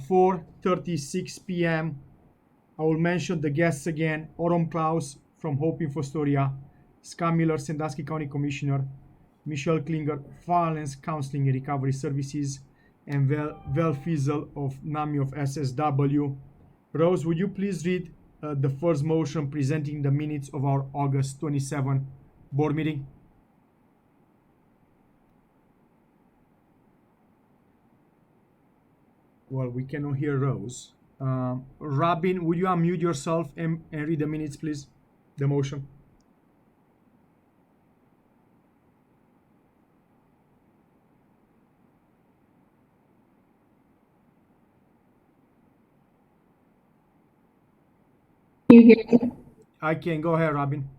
4:36 p.m. I will mention the guests again: Orom Klaus from Hope in Fostoria, Scott Miller, Sandusky County Commissioner, Michelle Klinger, Violence Counseling and Recovery Services, and Val Fiesel of NAMI of SSW. Rose, would you please read the first motion presenting the minutes of our August 27 board meeting? Well, we cannot hear Rose. Robin, would you unmute yourself and read the minutes, please? The motion. Can you hear me? I can. Go ahead, Robin.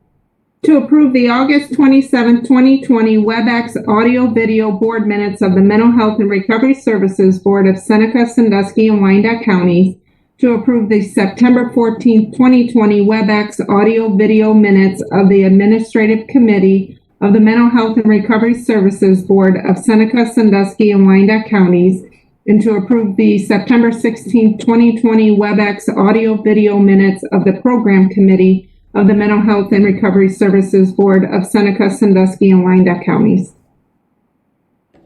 To approve the August 27, 2020 WebEx audio-video board minutes of the Mental Health and Recovery Services Board of Seneca, Sandusky, and Wyandotte Counties. To approve the September 14, 2020 WebEx audio-video minutes of the Administrative Committee of the Mental Health and Recovery Services Board of Seneca, Sandusky, and Wyandotte Counties. And to approve the September 16, 2020 WebEx audio-video minutes of the Program Committee of the Mental Health and Recovery Services Board of Seneca, Sandusky, and Wyandotte Counties.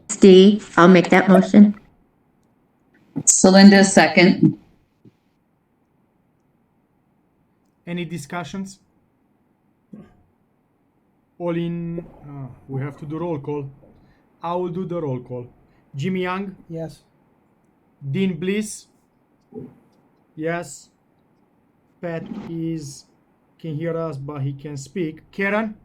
Steve, I'll make that motion. Celinda, second. Any discussions? All in, we have to do roll call. I will do the roll call. Jimmy Young? Yes. Dean Bliss? Yes. Pat can hear us, but he can speak. Karen?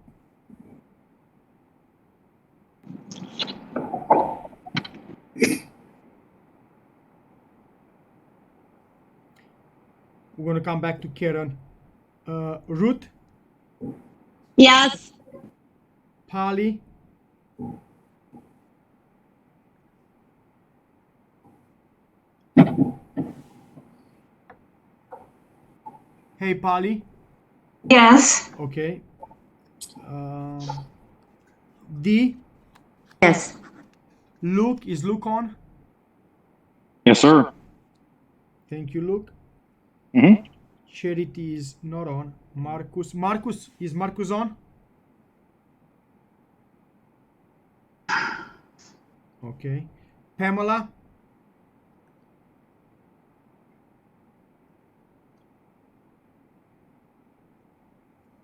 We're going to come back to Karen. Ruth? Yes. Polly? Hey, Polly? Yes. Okay. D? Yes. Luke? Is Luke on? Yes, sir. Thank you, Luke. Mm-hmm. Charity is not on. Marcus, is Marcus on? Okay. Pamela?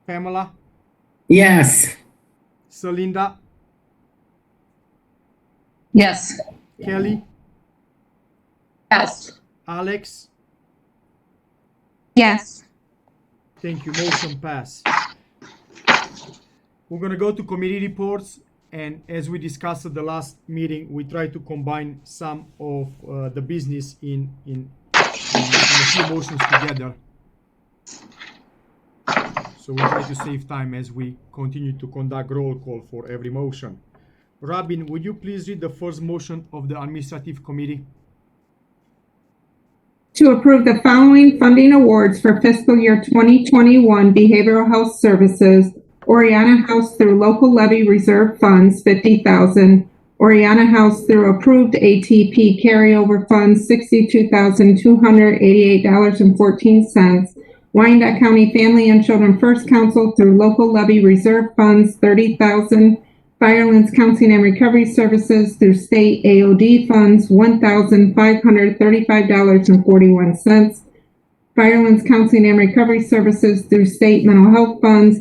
Pamela? Yes. Celinda? Yes. Kelly? Yes. Alex? Yes. Thank you. Motion pass. We're going to go to committee reports, and as we discussed at the last meeting, we try to combine some of the business in a few motions together. So we try to save time as we continue to conduct roll call for every motion. Robin, would you please read the first motion of the administrative committee? To approve the following funding awards for fiscal year 2021 behavioral health services: Oriana House through local levy reserve funds, $50,000. Oriana House through approved ATP carryover funds, $62,288.14. Wyandotte County Family and Children First Council through local levy reserve funds, $30,000. Violence Counseling and Recovery Services through state AOD funds, $1,535.41. Violence Counseling and Recovery Services through state mental health funds,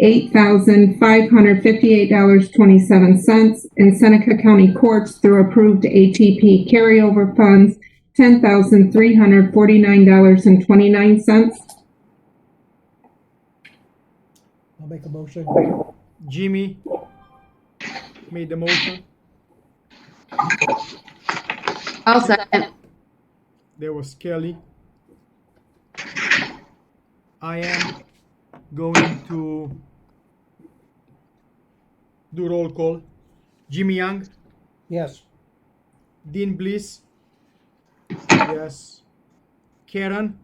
$8,558.27. And Seneca County Courts through approved ATP carryover funds, $10,349.29. I'll make a motion. Jimmy made the motion. I'll second. There was Kelly. I am going to do roll call. Jimmy Young? Yes. Dean Bliss? Yes. Karen?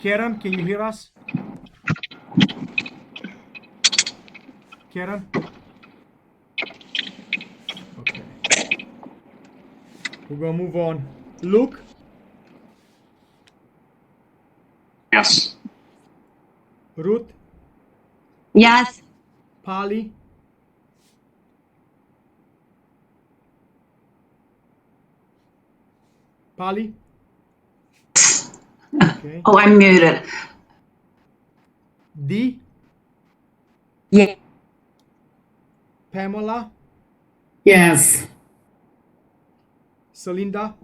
Karen, can you hear us? Karen? Okay. We're gonna move on. Luke? Yes. Ruth? Yes. Polly? Polly? Okay. Oh, I'm muted. Dee? Yeah. Pamela? Yes. Celinda?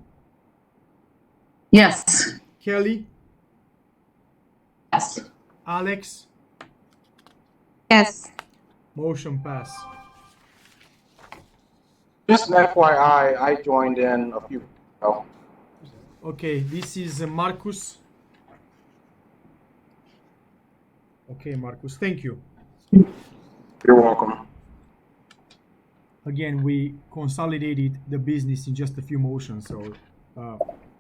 Yes. Kelly? Yes. Alex? Yes. Motion pass. Just an FYI, I joined in a few. Oh, Okay, this is Marcus. Okay, Marcus, thank you. you're welcome. Again, we consolidated the business in just a few motions, so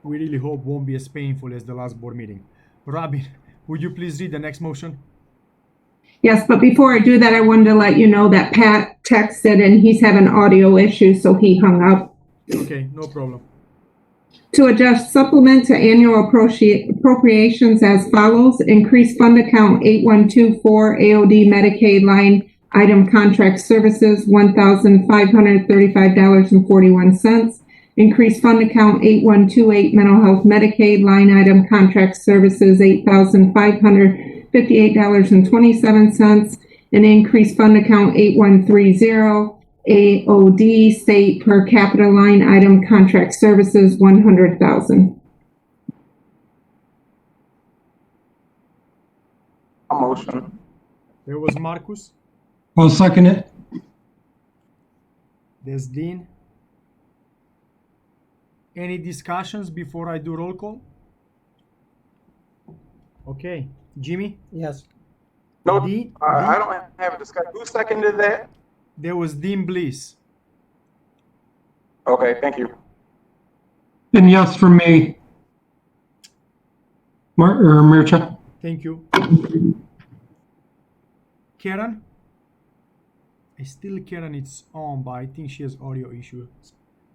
we really hope won't be as painful as the last board meeting. Robin, would you please read the next motion? Yes, but before I do that, I wanted to let you know that Pat texted and he's having audio issues, so he hung up. Okay, no problem. To adjust supplement to annual appropriations as follows: increase fund account 8124 AOD Medicaid line item contract services $1,535.41. Increase fund account 8128 mental health Medicaid line item contract services $8,558.27. And increase fund account 8130 AOD state per capita line item contract services $100,000. A motion. There was Marcus. I'll second it. There's Dean. Any discussions before I do roll call? Okay, Jimmy? Yes. No, Dean? I don't have a discussion. Who seconded that? There was Dean Bliss. Okay, thank you. And yes for me. Mircha? Thank you. Karen? Karen it's on, but I think she has audio issues.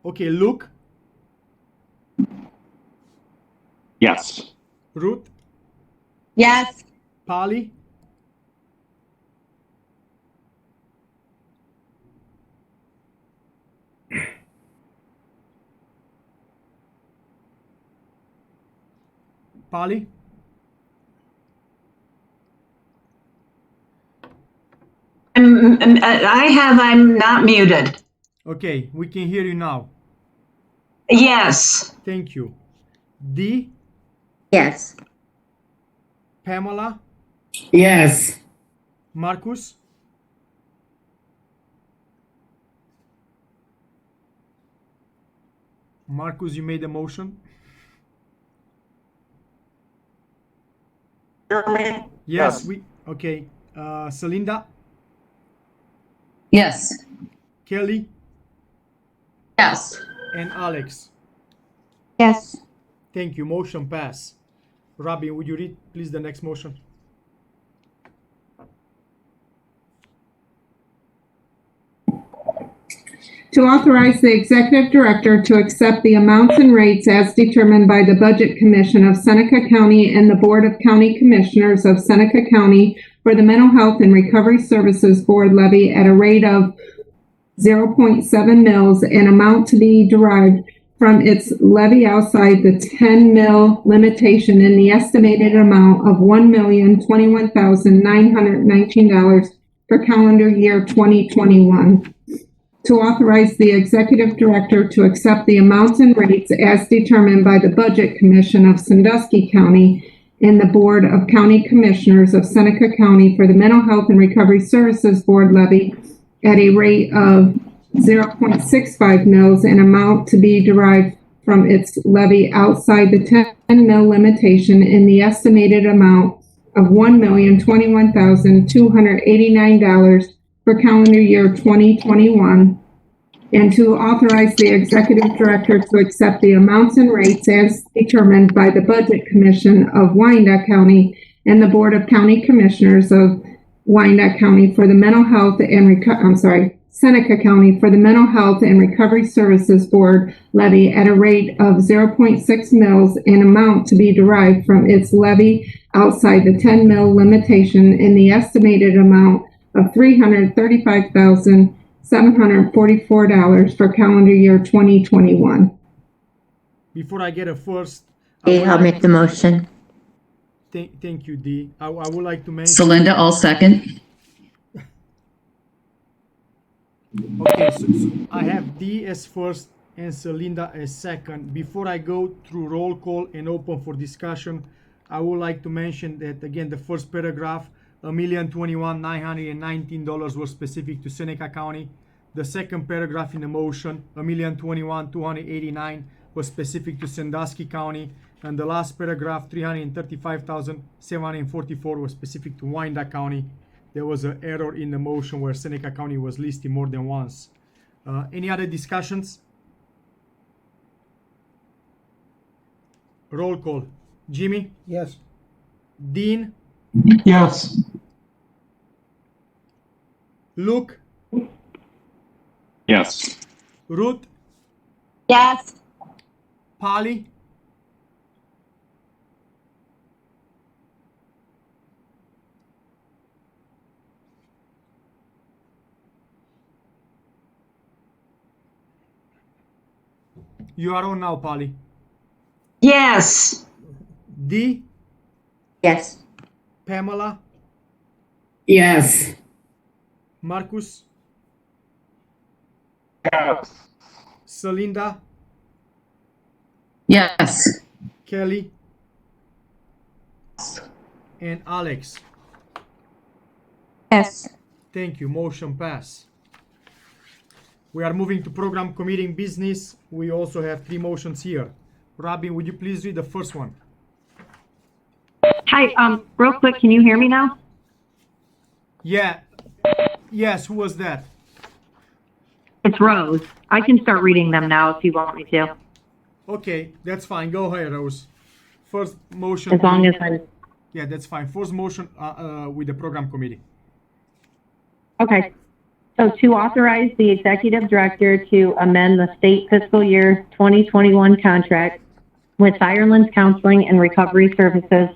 Okay, Luke? Yes. Ruth? Yes. Polly? Polly? I'm not muted. Okay, we can hear you now. Yes. Thank you. Dee? Yes. Pamela? Yes. Marcus? Marcus, you made a motion? Hear me? Yes. Okay. Celinda? Yes. Kelly? Yes. And Alex? Yes. Thank you. Motion pass. Robin, would you read, please, the next motion? To authorize the executive director to accept the amounts and rates as determined by the Budget Commission of Seneca County and the Board of County Commissioners of Seneca County for the Mental Health and Recovery Services Board levy at a rate of 0.7 mils, an amount to be derived from its levy outside the 10 mil limitation in the estimated amount of $1,021,919 for calendar year 2021. To authorize the executive director to accept the amounts and rates as determined by the Budget Commission of Sandusky County and the Board of County Commissioners of Seneca County for the Mental Health and Recovery Services Board levy at a rate of 0.65 mils, an amount to be derived from its levy outside the 10 mil limitation in the estimated amount of $1,021,289 for calendar year 2021, and to authorize the executive director to accept the amounts and rates as determined by the Budget Commission of Wyandotte County and the Board of County Commissioners of Wyandotte County for the Mental Health and Seneca County for the Mental Health and Recovery Services Board levy at a rate of 0.6 mils and amount to be derived from its levy outside the 10 mil limitation in the estimated amount of $335,744 for calendar year 2021. Before I get a first, I'll make the motion. thank you, Dee. I would like to mention. Celinda, I'll second. Okay, so I have Dee as first and Celinda as second. Before I go through roll call and open for discussion, I would like to mention that again, the first paragraph, $1,021,919 was specific to Seneca County. The second paragraph in the motion, $1,021,289 was specific to Sandusky County. And the last paragraph, $335,744 was specific to Wyandotte County. There was an error in the motion where Seneca County was listed more than once. Any other discussions? Roll call. Jimmy? Yes. Dean? Yes. Luke? Yes. Ruth? Yes. Polly? You are on now, Polly. Yes. Dee? Yes. Pamela? Yes. Marcus? Yes. Celinda? Yes. Kelly? And Alex? Yes. Thank you. Motion pass. We are moving to program committee business. We also have 3 motions here. Robin, would you please read the first one? Hi, real quick, can you hear me now? Yeah. Yes, who was that? It's Rose. I can start reading them now if you want me to. Okay, that's fine. Go ahead, Rose. First motion. As long as I'm, Yeah, that's fine. First motion with the program committee. okay. So to authorize the executive director to amend the state fiscal year 2021 contract with Ireland's Counseling and Recovery Services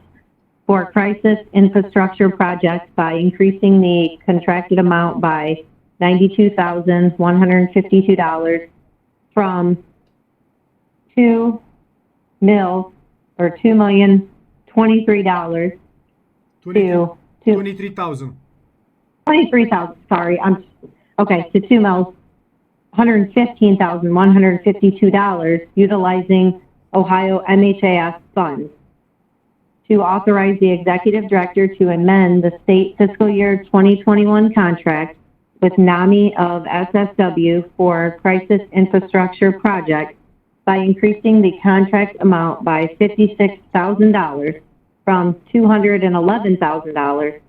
for crisis infrastructure projects by increasing the contracted amount by $92,152 from $2,023 to 23,000. 23,000, sorry, to 115,152 utilizing Ohio MHAS funds. To authorize the executive director to amend the state fiscal year 2021 contract with NAMI of SSW for crisis infrastructure projects by increasing the contract amount by $56,000 from $211,000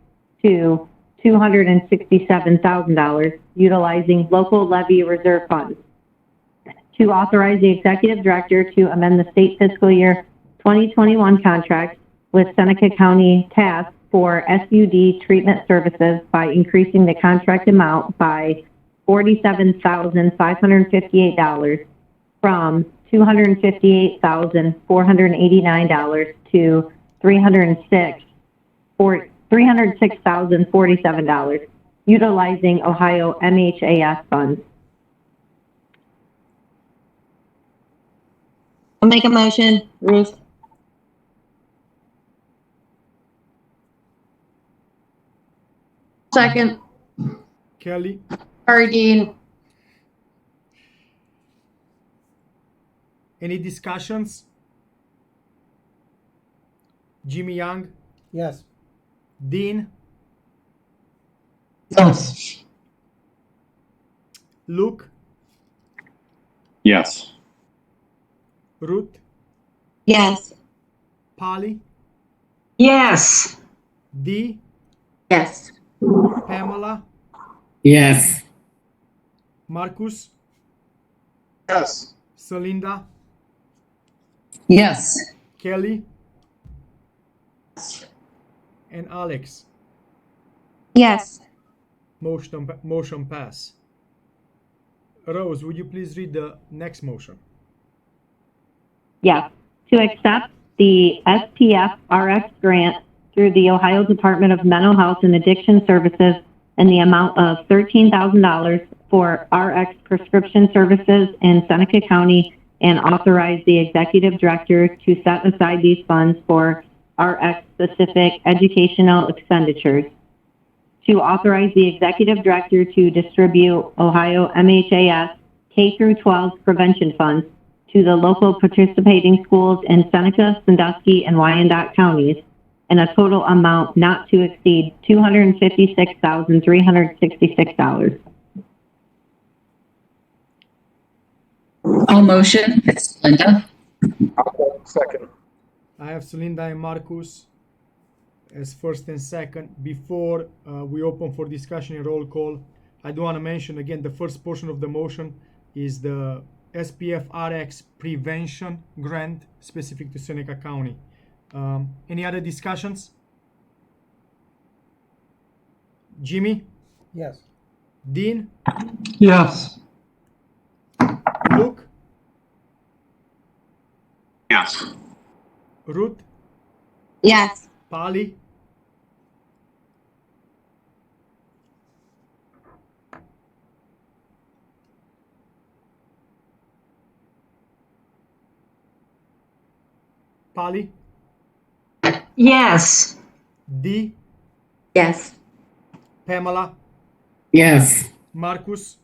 to $267,000 utilizing local levy reserve funds. To authorize the executive director to amend the state fiscal year 2021 contract with Seneca County Task for SUD treatment services by increasing the contract amount by $47,558 from $258,489 to $306,047, utilizing Ohio MHAS funds. I'll make a motion, Ruth. Second. Kelly? Sorry, Dean. Any discussions? Jimmy Young? Yes. Dean? Yes. Luke? Yes. Ruth? Yes. Polly? Yes. Dee? Yes. Pamela? Yes. Marcus? Yes. Celinda? Yes. Kelly? And Alex? Yes. Motion pass. Rose, would you please read the next motion? Yes. To accept the SPF RX grant through the Ohio Department of Mental Health and Addiction Services in the amount of $13,000 for RX prescription services in Seneca County and authorize the executive director to set aside these funds for RX-specific educational expenditures. To authorize the executive director to distribute Ohio MHAS K-12 prevention funds to the local participating schools in Seneca, Sandusky, and Wyandotte counties in a total amount not to exceed $256,366. All motion. It's Linda. Second. I have Celinda and Marcus as first and second. Before we open for discussion and roll call, I do want to mention again the first portion of the motion is the SPF RX prevention grant specific to Seneca County. Any other discussions? Jimmy? Yes. Dean? Yes. Luke? Yes. Ruth? Yes. Polly? Polly? Yes. Dee? Yes. Pamela? Yes. Marcus?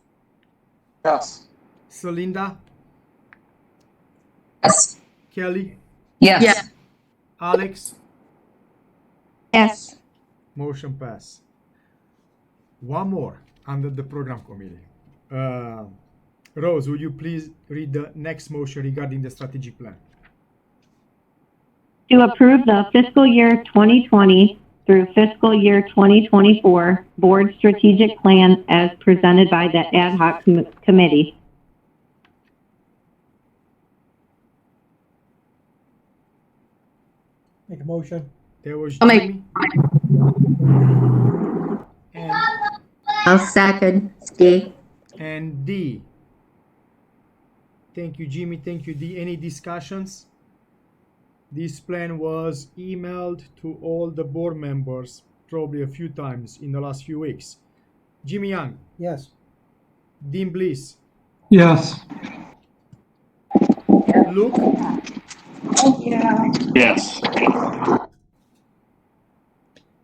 Yes. Celinda? Yes. Kelly? Yes. Alex? Yes. Motion pass. One more under the program committee. Rose, would you please read the next motion regarding the strategic plan? To approve the fiscal year 2020 through fiscal year 2024 board strategic plan as presented by the ad hoc committee. Make a motion. There was I'll make- Jimmy. And, I'll second. Steve. and D. Thank you, Jimmy. Thank you, D. Any discussions? This plan was emailed to all the board members probably a few times in the last few weeks. Jimmy Young, Yes. Dean Bliss, Yes. Luke, Yes.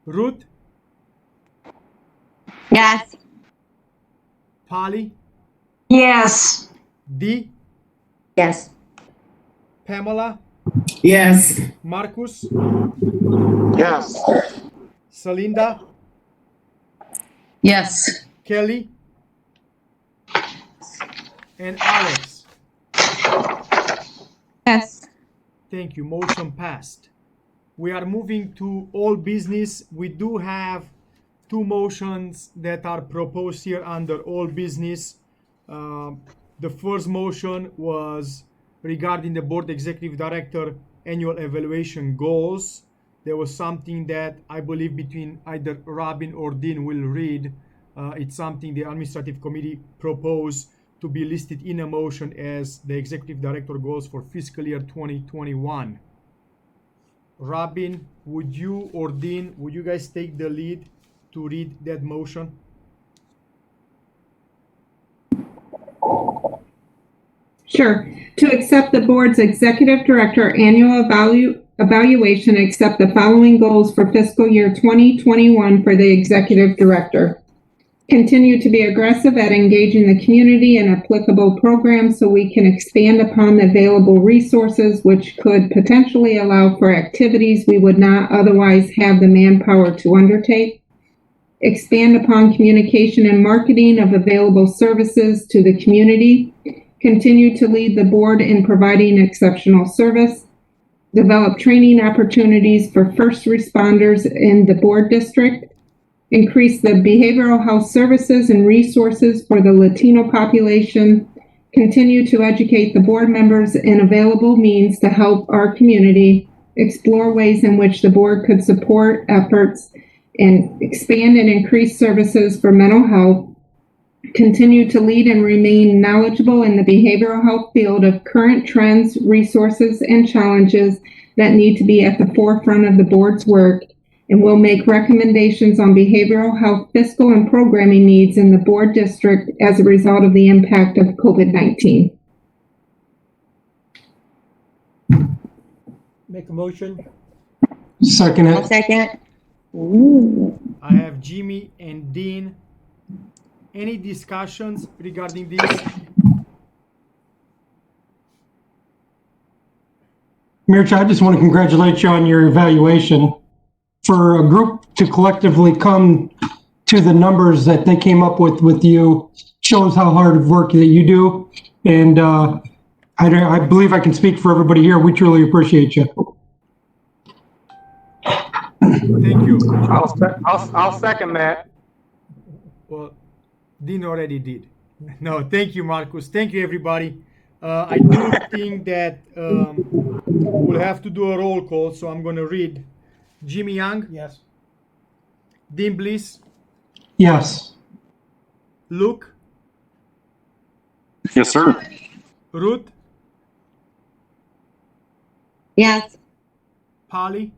Ruth, Yes. Polly, Yes. D, Yes. Pamela, Yes. Marcus, Yes. Celinda, Yes. Kelly, and Alex. Yes. Thank you. Motion passed. We are moving to all business. We do have two motions that are proposed here under all business. The first motion was regarding the board executive director annual evaluation goals. There was something that I believe between either Robin or Dean will read. It's something the administrative committee proposed to be listed in a motion as the executive director goals for fiscal year 2021. Robin, would you or Dean, would you guys take the lead to read that motion? Sure. To accept the board's executive director annual evaluation, accept the following goals for fiscal year 2021 for the executive director. Continue to be aggressive at engaging the community in applicable programs so we can expand upon the available resources, which could potentially allow for activities we would not otherwise have the manpower to undertake. Expand upon communication and marketing of available services to the community. Continue to lead the board in providing exceptional service. Develop training opportunities for first responders in the board district. Increase the behavioral health services and resources for the Latino population. Continue to educate the board members in available means to help our community. Explore ways in which the board could support efforts and expand and increase services for mental health, continue to lead and remain knowledgeable in the behavioral health field of current trends, resources, and challenges that need to be at the forefront of the board's work, and will make recommendations on behavioral health fiscal and programming needs in the board district as a result of the impact of COVID-19. Make a motion. Second I'll it. second. I have Jimmy and Dean. Any discussions regarding this? Mayor Chair, I just want to congratulate you on your evaluation. For a group to collectively come to the numbers that they came up with you shows how hard work that you do. And I believe I can speak for everybody here. We truly appreciate you. Thank you. I'll second that. Well, Dean already did. No, thank you, Marcus. Thank you, everybody. I do think that we'll have to do a roll call, so I'm going to read. Jimmy Young? Yes. Dean Bliss? Yes. Luke? Yes, sir. Ruth? Yes. Polly?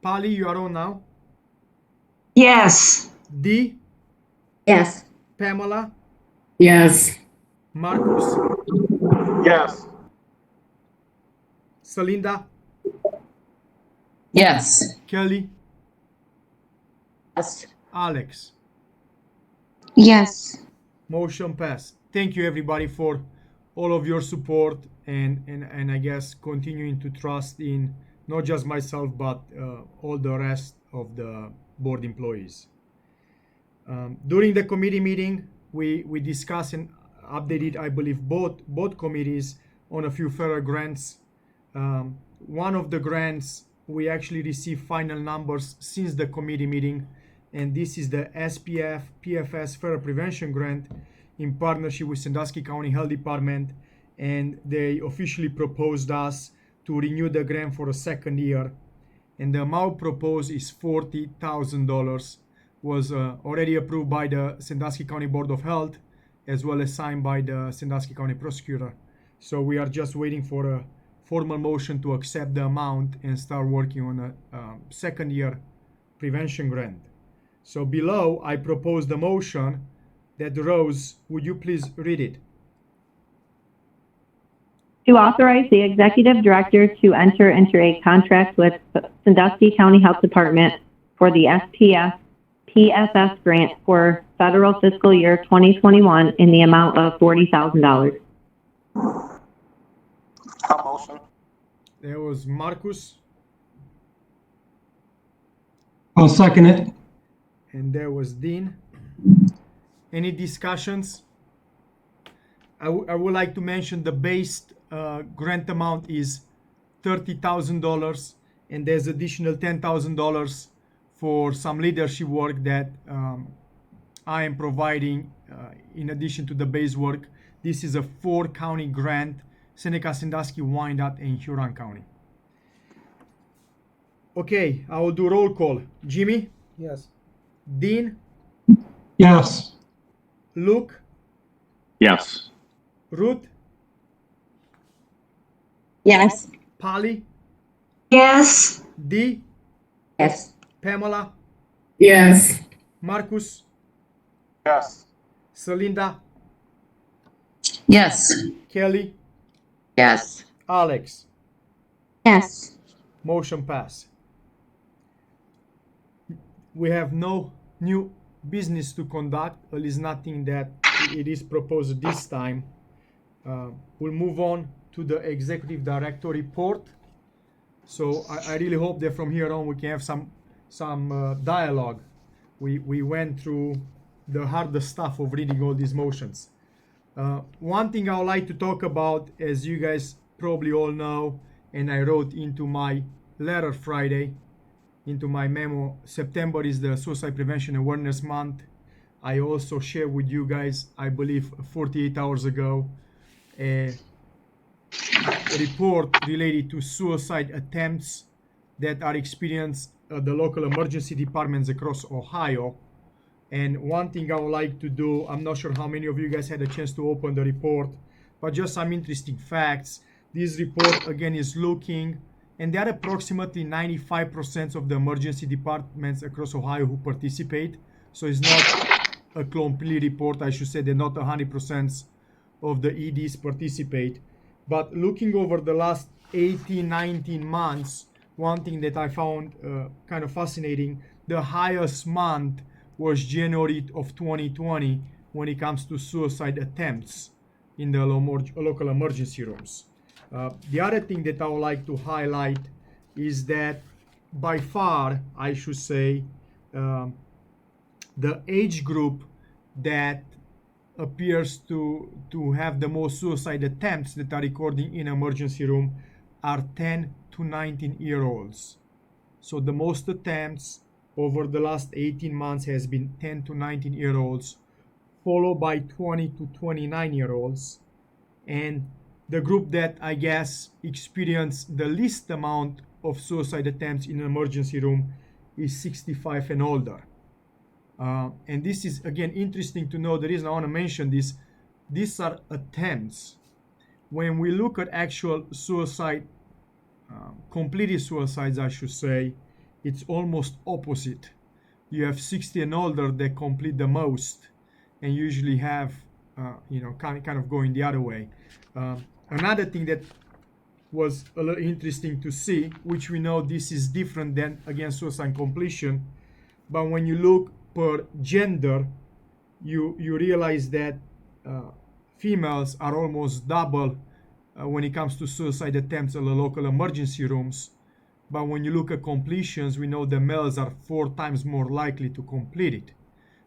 Polly, you are on now. Yes. Dee? Yes. Pamela? Yes. Marcus? Yes. Celinda? Yes. Kelly? Yes. Alex? Yes. Motion passed. Thank you, everybody, for all of your support and I guess continuing to trust in not just myself but all the rest of the board employees. During the committee meeting, we discussed and updated, I believe, both committees on a few federal grants. One of the grants we actually received final numbers since the committee meeting, and this is the SPF PFS Federal Prevention Grant in partnership with Sandusky County Health Department, and they officially proposed us to renew the grant for a second year, and the amount proposed is $40,000. Was already approved by the Sandusky County Board of Health as well as signed by the Sandusky County Prosecutor. So we are just waiting for a formal motion to accept the amount and start working on a second year prevention grant. So below I propose the motion that Rose, would you please read it? To authorize the executive director to enter into a contract with Sandusky County Health Department for the SPF PFS grant for federal fiscal year 2021 in the amount of $40,000. I'll motion. There was Marcus, I'll second it. and there was Dean. Any discussions? I would like to mention the base grant amount is $30,000, and there's additional $10,000 for some leadership work that I am providing in addition to the base work. This is a 4-county grant: Seneca, Sandusky, Wyandotte, and Huron County. Okay, I will do roll call. Jimmy? Yes. Dean? Yes. Luke? Yes. Ruth? Yes. Polly? Yes. Dee? Yes. Pamela? Yes. Marcus? Yes. Celinda? Yes. Kelly? Yes. Alex? Yes. Motion pass. We have no new business to conduct, at least nothing that it is proposed this time. We'll move on to the executive director report. So I really hope that from here on we can have some dialogue. We went through the hardest stuff of reading all these motions. One thing I would like to talk about, as you guys probably all know, and I wrote into my letter Friday, into my memo, September is the Suicide Prevention Awareness Month. I also shared with you guys, I believe 48 hours ago, a report related to suicide attempts that are experienced at the local emergency departments across Ohio. And one thing I would like to do, I'm not sure how many of you guys had a chance to open the report, but just some interesting facts. This report, again, is looking, and there are approximately 95% of the emergency departments across Ohio who participate. So it's not a complete report. I should say they're not 100% of the EDs participate. But looking over the last 18, 19 months, one thing that I found kind of fascinating, the highest month was January of 2020 when it comes to suicide attempts in the local emergency rooms. The other thing that I would like to highlight is that by far, I should say, the age group that appears to have the most suicide attempts that are recorded in emergency room are 10 to 19-year-olds. So the most attempts over the last 18 months has been 10 to 19-year-olds, followed by 20 to 29-year-olds. And the group that I guess experienced the least amount of suicide attempts in an emergency room is 65 and older. And this is, again, interesting to know. The reason I want to mention this, these are attempts. When we look at actual suicide, completed suicides, I should say, it's almost opposite. You have 60 and older that complete the most, and usually have, kind of going the other way. Another thing that was a little interesting to see, which we know this is different than, again, suicide completion, but when you look per gender, you realize that females are almost double when it comes to suicide attempts in the local emergency rooms. But when you look at completions, we know the males are 4 times more likely to complete it.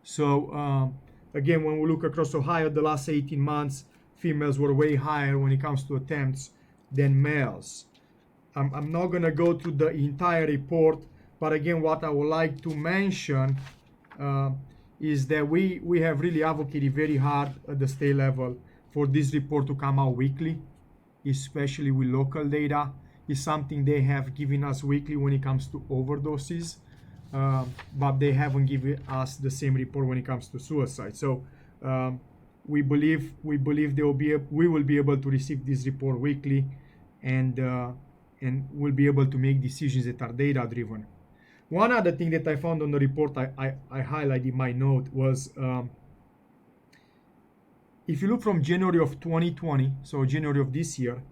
So again, when we look across Ohio, the last 18 months, females were way higher when it comes to attempts than males. I'm not going to go through the entire report, but again, what I would like to mention is that we have really advocated very hard at the state level for this report to come out weekly, especially with local data. Is something they have given us weekly when it comes to overdoses, but they haven't given us the same report when it comes to suicide. So we believe we will be able to receive this report weekly, and we'll be able to make decisions that are data driven. One other thing that I found on the report I highlighted in my note was if you look from January of 2020, so January of this year,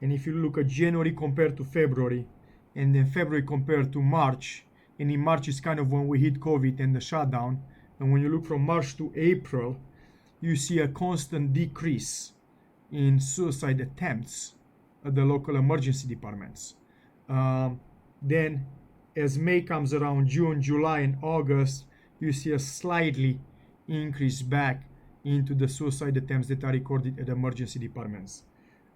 and if you look at January compared to February, and then February compared to March, and in March is kind of when we hit COVID and the shutdown, and when you look from March to April, you see a constant decrease in suicide attempts at the local emergency departments. Then as May comes around, June, July, and August, you see a slightly increase back into the suicide attempts that are recorded at emergency departments.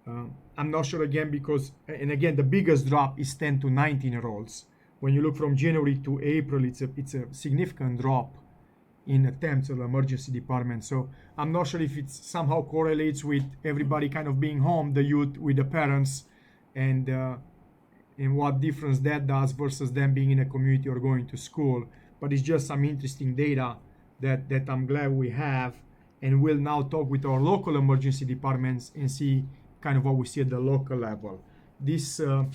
I'm not sure again because, and again, the biggest drop is 10 to 19-year-olds. When you look from January to April, it's a significant drop in attempts at the emergency department. So I'm not sure if it somehow correlates with everybody kind of being home, the youth with the parents, and what difference that does versus them being in a community or going to school. But it's just some interesting data that I'm glad we have, and we'll now talk with our local emergency departments and see kind of what we see at the local level. This, the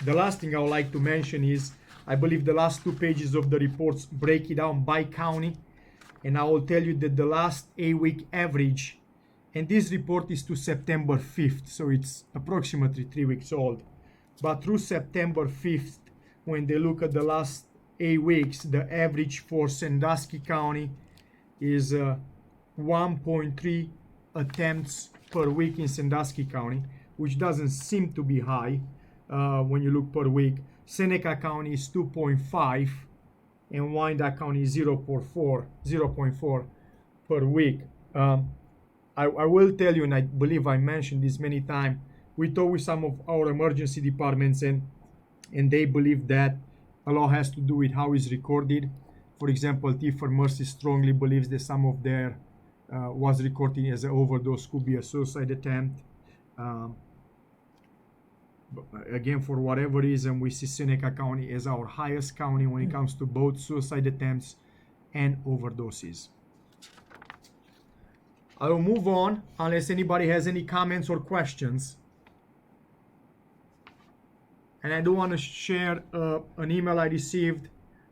last thing I would like to mention is, I believe the last 2 pages of the reports break it down by county, and I will tell you that the last 8-week average, and this report is to September 5th, so it's approximately 3 weeks old, but through September 5th, when they look at the last 8 weeks, the average for Sandusky County is 1.3 attempts per week in Sandusky County, which doesn't seem to be high when you look per week. Seneca County is 2.5, and Wyandotte County is 0.4 per week. I will tell you, and I believe I mentioned this many times, we talked with some of our emergency departments, and they believe that a lot has to do with how it's recorded. For example, Tea for Mercy strongly believes that some of their was recorded as an overdose, could be a suicide attempt. But again, for whatever reason, we see Seneca County as our highest county when it comes to both suicide attempts and overdoses. I will move on unless anybody has any comments or questions. And I do want to share an email I received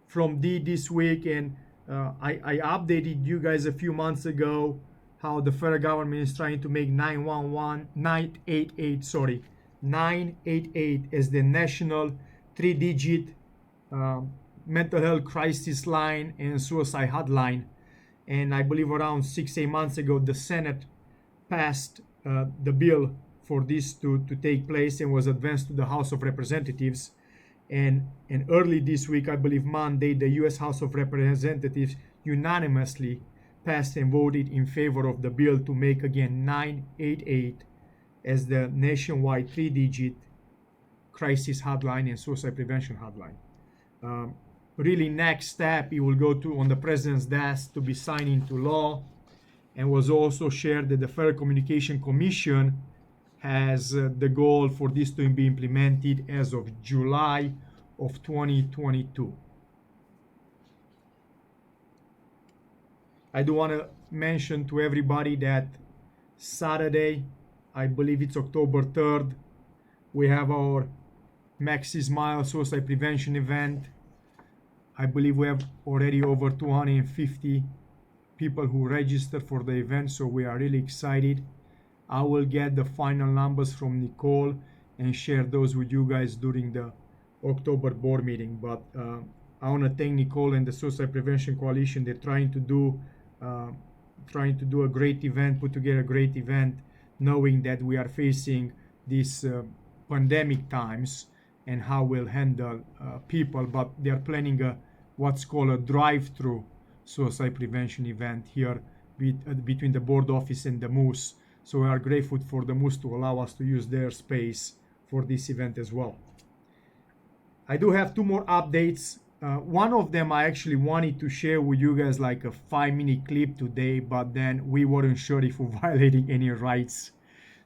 from Dee this week, and I updated you guys a few months ago how the federal government is trying to make 988 as the national 3-digit mental health crisis line and suicide hotline. And I believe around 6-8 months ago, the Senate passed the bill for this to take place and was advanced to the House of Representatives. And early this week, I believe Monday, the U.S. House of Representatives unanimously passed and voted in favor of the bill to make again 988 as the nationwide 3-digit crisis hotline and suicide prevention hotline. Really, next step, it will go to on the president's desk to be signed into law, and was also shared that the Federal Communication Commission has the goal for this to be implemented as of July of 2022. I do want to mention to everybody that Saturday, I believe it's October 3rd, we have our Maxi Smile Suicide Prevention event. I believe we have already over 250 people who registered for the event, so we are really excited. I will get the final numbers from Nicole and share those with you guys during the October board meeting. But I want to thank Nicole and the Suicide Prevention Coalition. They're trying to do a great event, put together a great event, knowing that we are facing these pandemic times and how we'll handle people. But they're planning what's called a drive-through suicide prevention event here between the board office and the Moose. So we are grateful for the Moose to allow us to use their space for this event as well. I do have 2 more updates. One of them I actually wanted to share with you guys, like a 5-minute clip today, but then we weren't sure if we're violating any rights,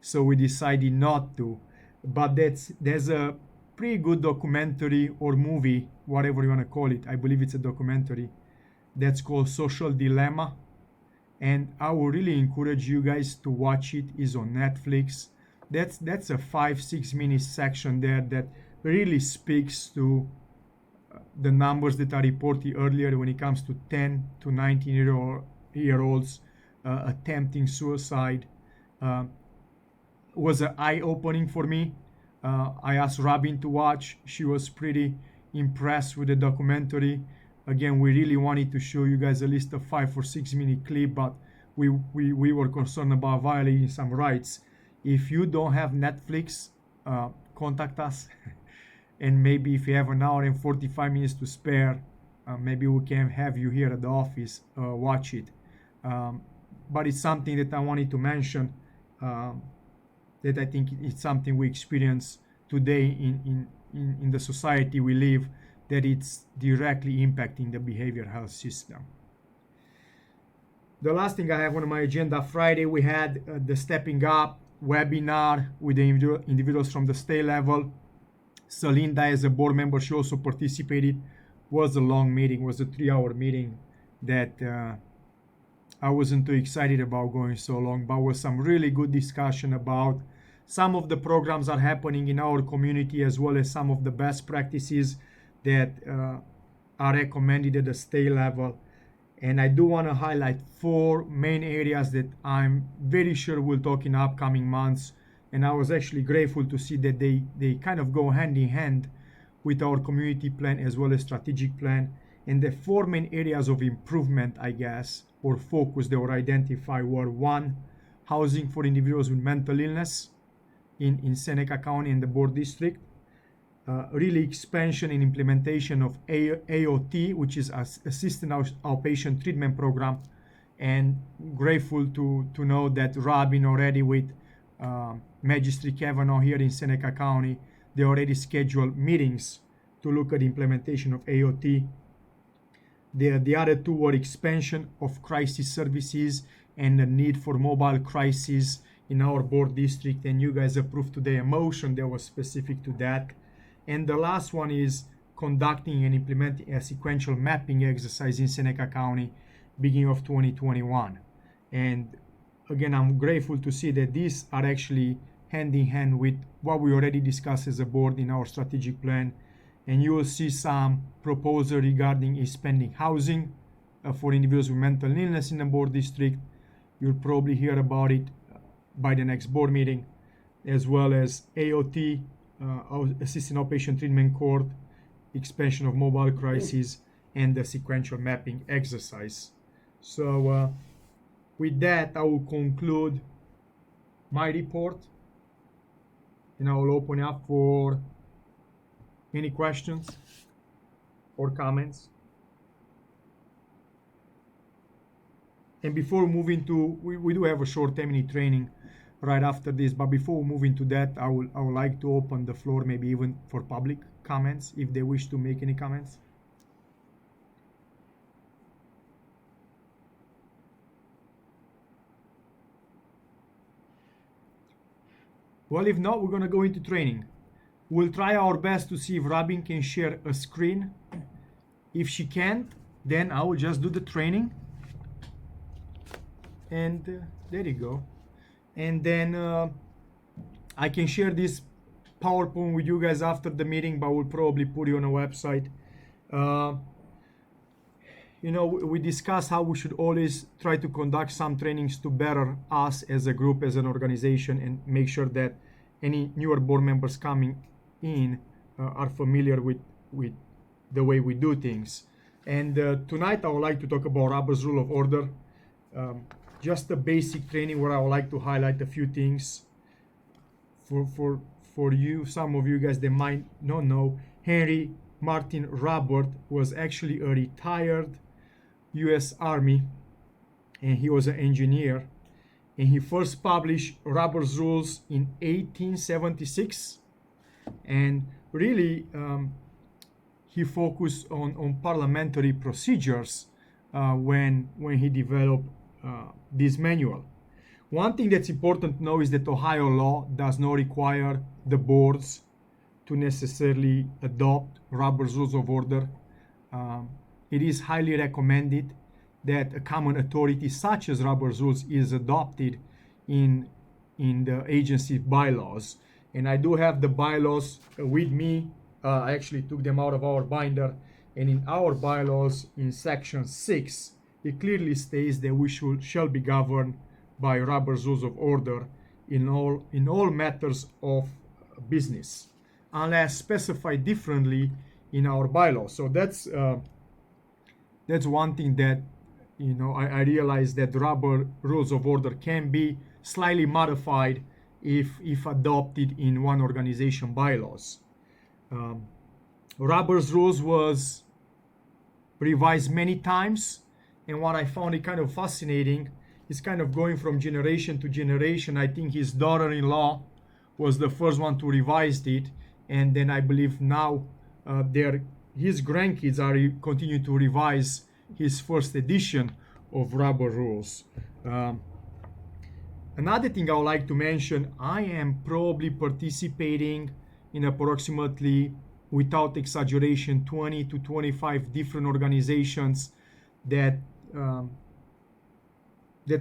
so we decided not to. But there's a pretty good documentary or movie, whatever you want to call it. I believe it's a documentary that's called Social Dilemma, and I would really encourage you guys to watch it. It's on Netflix. That's a 5-6 minute section there that really speaks to the numbers that I reported earlier when it comes to 10 to 19-year-olds attempting suicide. Was an eye-opening for me. I asked Robin to watch. She was pretty impressed with the documentary. Again, we really wanted to show you guys at least a 5 or 6 minute clip, but we were concerned about violating some rights. If you don't have Netflix, contact us. And maybe if you have an hour and 45 minutes to spare, maybe we can have you here at the office watch it. But it's something that I wanted to mention, that I think it's something we experience today in the society we live, that it's directly impacting the behavioral health system. The last thing I have on my agenda, Friday we had the Stepping Up webinar with the individuals from the state level. Celinda, as a board member, she also participated. Was a long meeting, was a 3-hour meeting that I wasn't too excited about going so long, but was some really good discussion about some of the programs that are happening in our community, as well as some of the best practices that are recommended at the state level. And I do want to highlight 4 main areas that I'm very sure we'll talk in upcoming months. And I was actually grateful to see that they kind of go hand in hand with our community plan as well as strategic plan. And the 4 main areas of improvement, I guess, or focus that were identified were: 1, housing for individuals with mental illness in Seneca County and the Board District. Really expansion and implementation of AOT, which is Assisted Outpatient Treatment Program. And grateful to know that Robin already with Magistrate Kavanaugh here in Seneca County, they already scheduled meetings to look at the implementation of AOT. The other two were expansion of crisis services and the need for mobile crisis in our board district, and you guys approved today a motion that was specific to that. And the last one is conducting and implementing a sequential mapping exercise in Seneca County beginning of 2021. And again, I'm grateful to see that these are actually hand in hand with what we already discussed as a board in our strategic plan. And you will see some proposal regarding expanding housing for individuals with mental illness in the board district. You'll probably hear about it by the next board meeting, as well as AOT, Assistant Outpatient Treatment Court, expansion of mobile crisis, and the sequential mapping exercise. So with that, I will conclude my report, and I will open up for any questions or comments. And before moving to, we do have a short 10-minute training right after this, but before moving to that, I would like to open the floor, maybe even for public comments, if they wish to make any comments. Well, if not, we're gonna go into training. We'll try our best to see if Robin can share a screen. If she can't, then I will just do the training. And there you go. And then I can share this PowerPoint with you guys after the meeting, but we'll probably put it on a website. You know, we discussed how we should always try to conduct some trainings to better us as a group, as an organization, and make sure that any newer board members coming in are familiar with the way we do things. And tonight I would like to talk about Robert's Rule of Order. Just a basic training where I would like to highlight a few things for you. Some of you guys, they might not know, Henry Martin Robert was actually a retired U.S. Army, and he was an engineer, and he first published Robert's Rules in 1876, and really he focused on parliamentary procedures when he developed this manual. One thing that's important to know is that Ohio law does not require the boards to necessarily adopt Robert's Rules of Order. It is highly recommended that a common authority such as Robert's Rules is adopted in the agency bylaws. And I do have the bylaws with me. I actually took them out of our binder. And in our bylaws, in section 6, it clearly states that we shall be governed by Robert's Rules of Order in all matters of business, unless specified differently in our bylaws. So that's one thing that, you know, I realize that Robert Rules of Order can be slightly modified if adopted in one organization bylaws. Robert's Rules was revised many times, and what I found it kind of fascinating is kind of going from generation to generation. I think his daughter-in-law was the first one to revise it, and then I believe now his grandkids are continue to revise his first edition of Robert Rules. Another thing I would like to mention, I am probably participating in approximately, without exaggeration, 20 to 25 different organizations that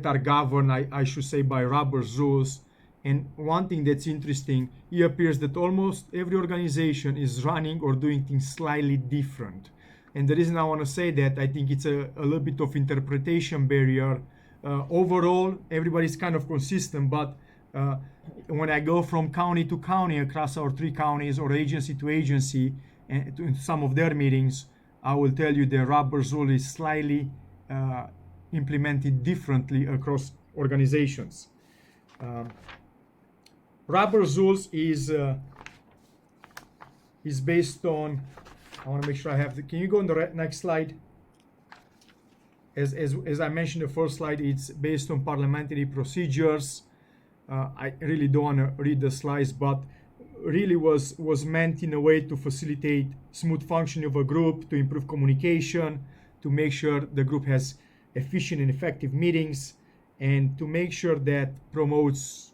are governed, I should say, by Robert's Rules. And one thing that's interesting, it appears that almost every organization is running or doing things slightly different. And the reason I want to say that, I think it's a little bit of interpretation barrier. Overall, everybody's kind of consistent, but when I go from county to county across our 3 counties, or agency to agency, and to some of their meetings, I will tell you the Robert's Rule is slightly implemented differently across organizations. Robert's Rules is based on, I want to make sure I have the, can you go on the next slide? As I mentioned, the first slide, it's based on parliamentary procedures. I really don't want to read the slides, but really was meant in a way to facilitate smooth functioning of a group, to improve communication, to make sure the group has efficient and effective meetings, and to make sure that promotes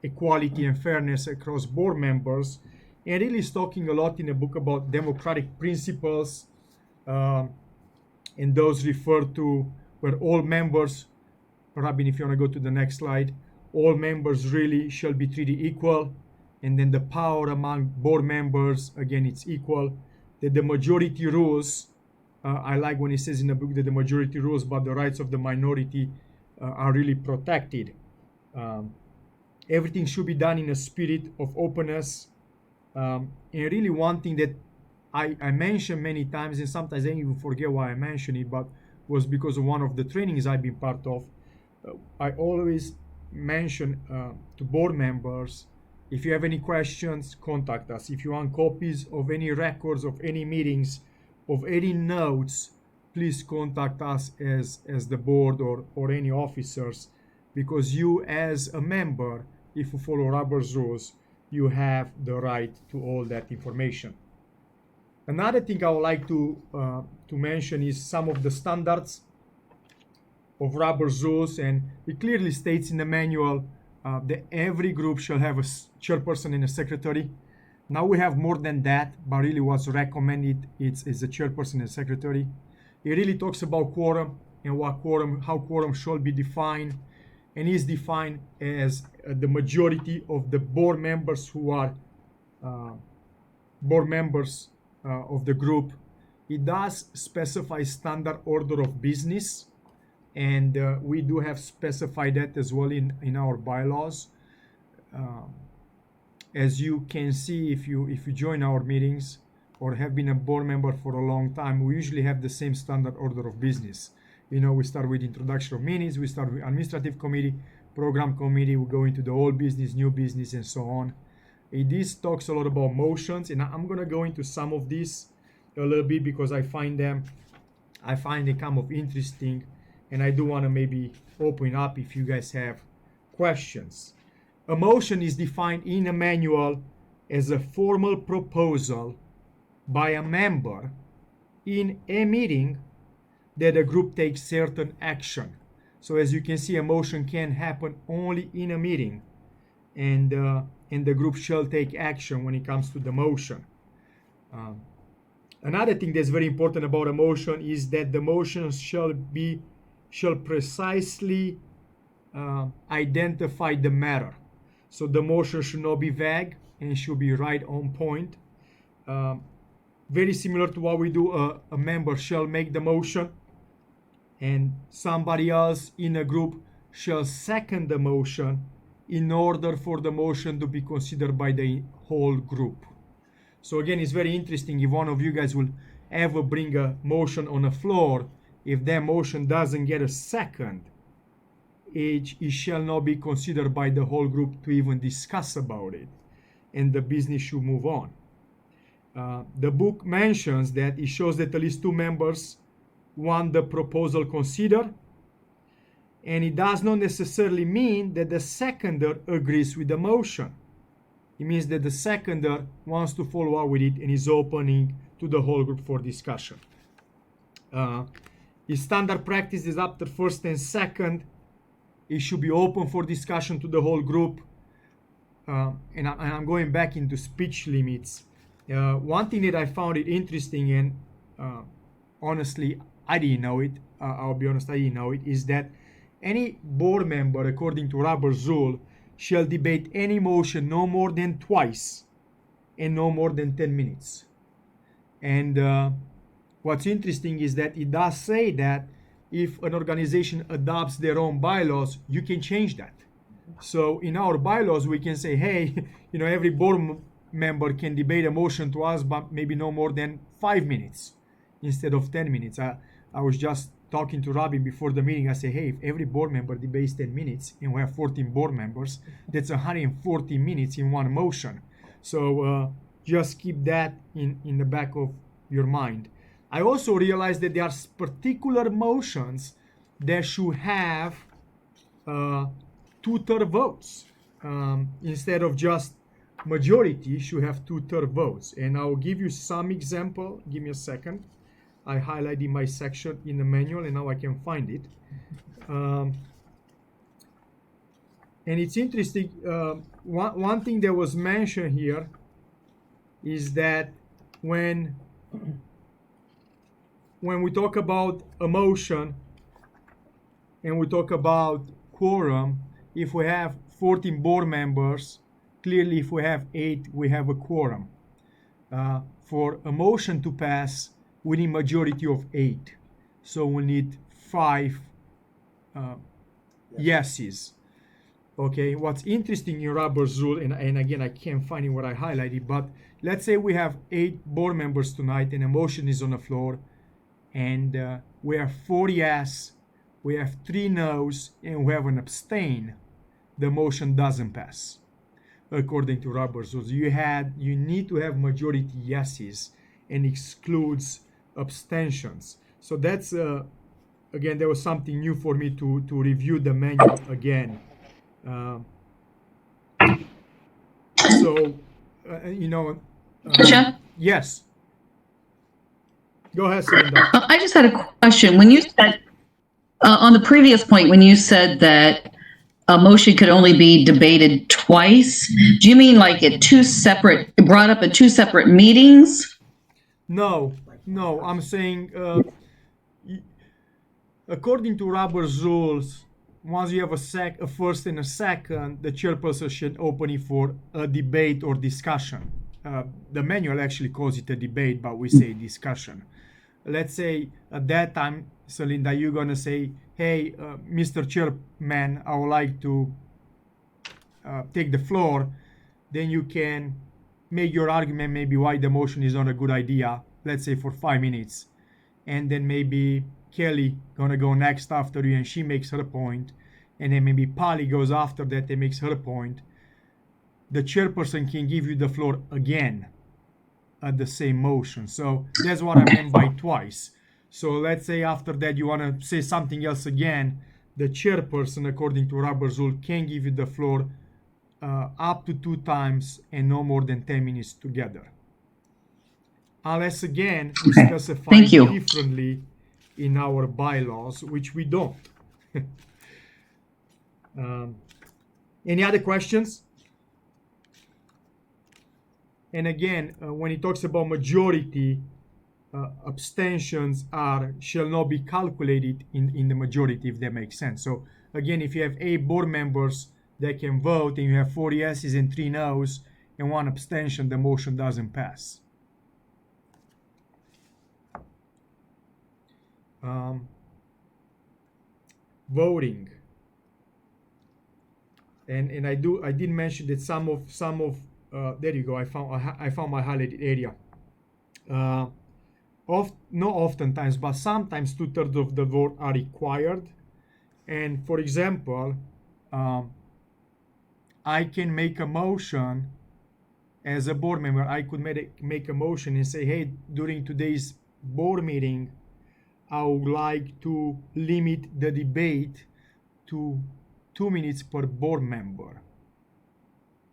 equality and fairness across board members. And really is talking a lot in the book about democratic principles, and those refer to where all members, Rabin, if you want to go to the next slide, all members really shall be treated equal. And then the power among board members, again, it's equal. That the majority rules, I like when it says in the book that the majority rules, but the rights of the minority are really protected. Everything should be done in a spirit of openness. And really one thing that I mentioned many times, and sometimes I even forget why I mentioned it, but was because of one of the trainings I've been part of. I always mention to board members, if you have any questions, contact us. If you want copies of any records of any meetings, of any notes, please contact us as the board or any officers, because you as a member, if you follow Robert's rules, you have the right to all that information. Another thing I would like to mention is some of the standards of Robert's rules, and it clearly states in the manual that every group shall have a chairperson and a secretary. Now we have more than that, but really what's recommended is a chairperson and secretary. It really talks about quorum and how quorum shall be defined, and is defined as the majority of the board members who are board members of the group. It does specify standard order of business, and we do have specified that as well in our bylaws. As you can see, if you join our meetings or have been a board member for a long time, we usually have the same standard order of business. We start with introduction of minutes, we start with administrative committee, program committee, we go into the old business, new business, and so on. This talks a lot about motions, and I'm going to go into some of these a little bit because I find them kind of interesting, and I do want to maybe open up if you guys have questions. A motion is defined in a manual as a formal proposal by a member in a meeting that a group takes certain action. So as you can see, a motion can happen only in a meeting, and the group shall take action when it comes to the motion. Another thing that's very important about a motion is that the motion shall precisely identify the matter. So the motion should not be vague and should be right on point. Very similar to what we do, a member shall make the motion, and somebody else in a group shall second the motion in order for the motion to be considered by the whole group. So again, it's very interesting if one of you guys will ever bring a motion on the floor, if that motion doesn't get a second, it shall not be considered by the whole group to even discuss about it, and the business should move on. The book mentions that it shows that at least two members want the proposal considered, and it does not necessarily mean that the seconder agrees with the motion. It means that the seconder wants to follow up with it and is opening to the whole group for discussion. If standard practice is after first and second, it should be open for discussion to the whole group. And I'm going back into speech limits. One thing that I found it interesting, and honestly, I didn't know it, I'll be honest, I didn't know it, is that any board member, according to Robert's rule, shall debate any motion no more than twice and no more than 10 minutes. And what's interesting is that it does say that if an organization adopts their own bylaws, you can change that. So in our bylaws, we can say, hey, every board member can debate a motion to us, but maybe no more than 5 minutes instead of 10 minutes. I was just talking to Robin before the meeting. I say, hey, if every board member debates 10 minutes and we have 14 board members, that's 140 minutes in one motion. So just keep that in the back of your mind. I also realized that there are particular motions that should have 2/3 votes. Instead of just majority, should have 2/3 votes. And I'll give you some example. Give me a second. I highlighted my section in the manual, and now I can find it. And it's interesting, one thing that was mentioned here is that when we talk about a motion and we talk about quorum, if we have 14 board members, clearly if we have 8, we have a quorum. For a motion to pass, we need majority of 8. So we need 5 yeses. Okay, what's interesting in Robert's rule, and again, I can't find it what I highlighted, but let's say we have 8 board members tonight and a motion is on the floor, and we have 4 yes, we have 3 no's, and we have an abstain. The motion doesn't pass, according to Robert's rules. You need to have majority yeses and excludes abstentions. So that's, again, there was something new for me to review the manual again. Jeff? Yes. Go ahead, Celinda. I just had a question. When you said, on the previous point, when you said that a motion could only be debated twice, do you mean like brought up at 2 separate meetings? No, I'm saying, according to Robert's rules, once you have a first and a second, the chairperson should open it for a debate or discussion. The manual actually calls it a debate, but we say discussion. Let's say at that time, Celinda, you're going to say, hey, Mr. Chairman, I would like to take the floor. Then you can make your argument maybe why the motion is not a good idea, let's say for 5 minutes. And then maybe Kelly gonna go next after you and she makes her point. And then maybe Polly goes after that and makes her point. The chairperson can give you the floor again at the same motion. So that's what I meant by twice. So let's say after that you want to say something else again, the chairperson, according to Robert's rule, can give you the floor up to 2 times and no more than 10 minutes together. Unless again we specify differently in our bylaws, which we don't. Any other questions? And again, when he talks about majority, abstentions shall not be calculated in the majority, if that makes sense. So again, if you have 8 board members that can vote and you have 4 yeses and 3 no's and 1 abstention, the motion doesn't pass. Voting, and I did mention that some of there you go. I found my highlighted area. Not oftentimes, but sometimes 2/3 of the vote are required. And for example, I can make a motion as a board member. I could make a motion and say, hey, during today's board meeting, I would like to limit the debate to 2 minutes per board member.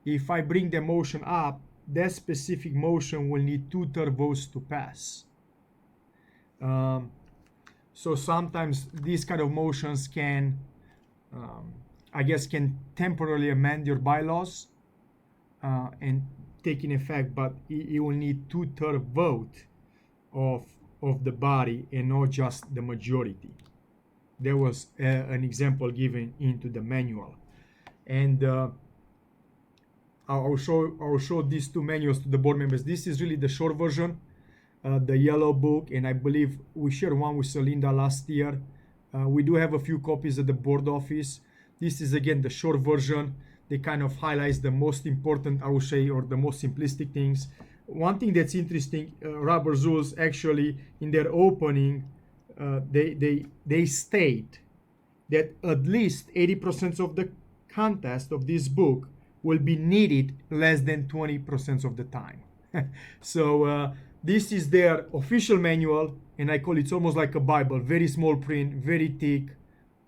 If I bring the motion up, that specific motion will need 2/3 votes to pass. So sometimes these kind of motions can, can temporarily amend your bylaws and take in effect, but it will need 2/3 vote of the body and not just the majority. There was an example given into the manual, and I'll show these 2 manuals to the board members. This is really the short version, the yellow book, and I believe we shared one with Celinda last year. We do have a few copies at the board office. This is again the short version. They kind of highlights the most important, I would say, or the most simplistic things. One thing that's interesting, Robert's rules actually in their opening, they state that at least 80% of the contest of this book will be needed less than 20% of the time. So this is their official manual, and I call it's almost like a Bible, very small print, very thick,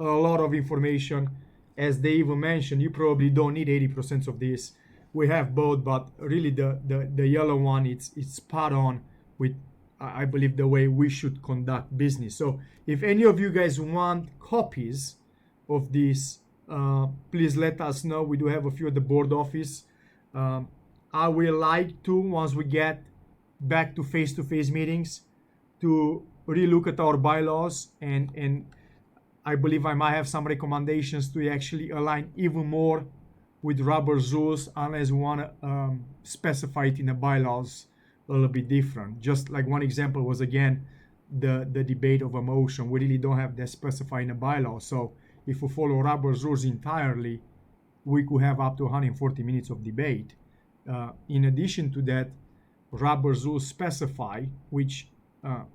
a lot of information. As they even mentioned, you probably don't need 80% of this. We have both, but really the yellow one, it's spot on with I believe the way we should conduct business. So if any of you guys want copies of this, please let us know. We do have a few at the board office. I will like to, once we get back to face-to-face meetings, to relook at our bylaws, and I believe I might have some recommendations to actually align even more with Robert's rules, unless we want to specify it in the bylaws a little bit different. Just like one example was, again, the debate of a motion. We really don't have that specified in the bylaw. So if we follow Robert's rules entirely, we could have up to 140 minutes of debate. In addition to that, Robert's rules specify, which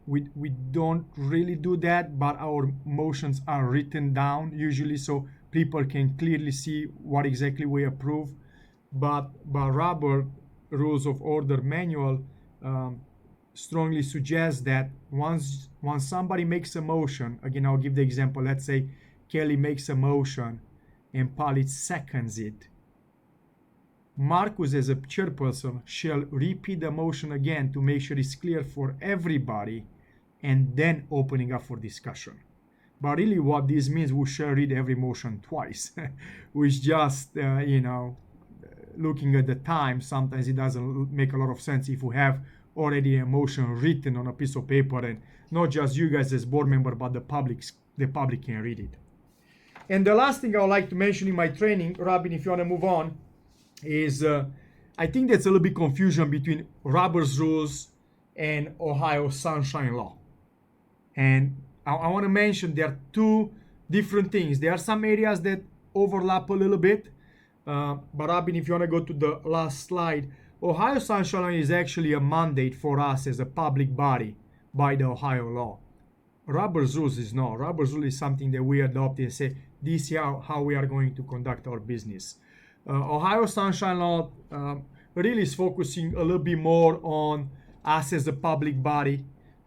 we don't really do that, but our motions are written down usually so people can clearly see what exactly we approve. But Robert Rules of Order Manual strongly suggests that once somebody makes a motion, again, I'll give the example. Let's say Kelly makes a motion and Polly seconds it. Marcus, as a chairperson, shall repeat the motion again to make sure it's clear for everybody, and then opening up for discussion. But really what this means, we shall read every motion twice, which just, looking at the time, sometimes it doesn't make a lot of sense if we have already a motion written on a piece of paper, and not just you guys as board member, but the public can read it. And the last thing I would like to mention in my training, Robin, if you want to move on, is I think there's a little bit confusion between Robert's rules and Ohio Sunshine Law. And I want to mention there are two different things. There are some areas that overlap a little bit. But Robin, if you want to go to the last slide, Ohio Sunshine Law is actually a mandate for us as a public body by the Ohio law. Robert's rules is not. Robert's rule is something that we adopt and say, this is how we are going to conduct our business. Ohio Sunshine Law really is focusing a little bit more on us as a public body,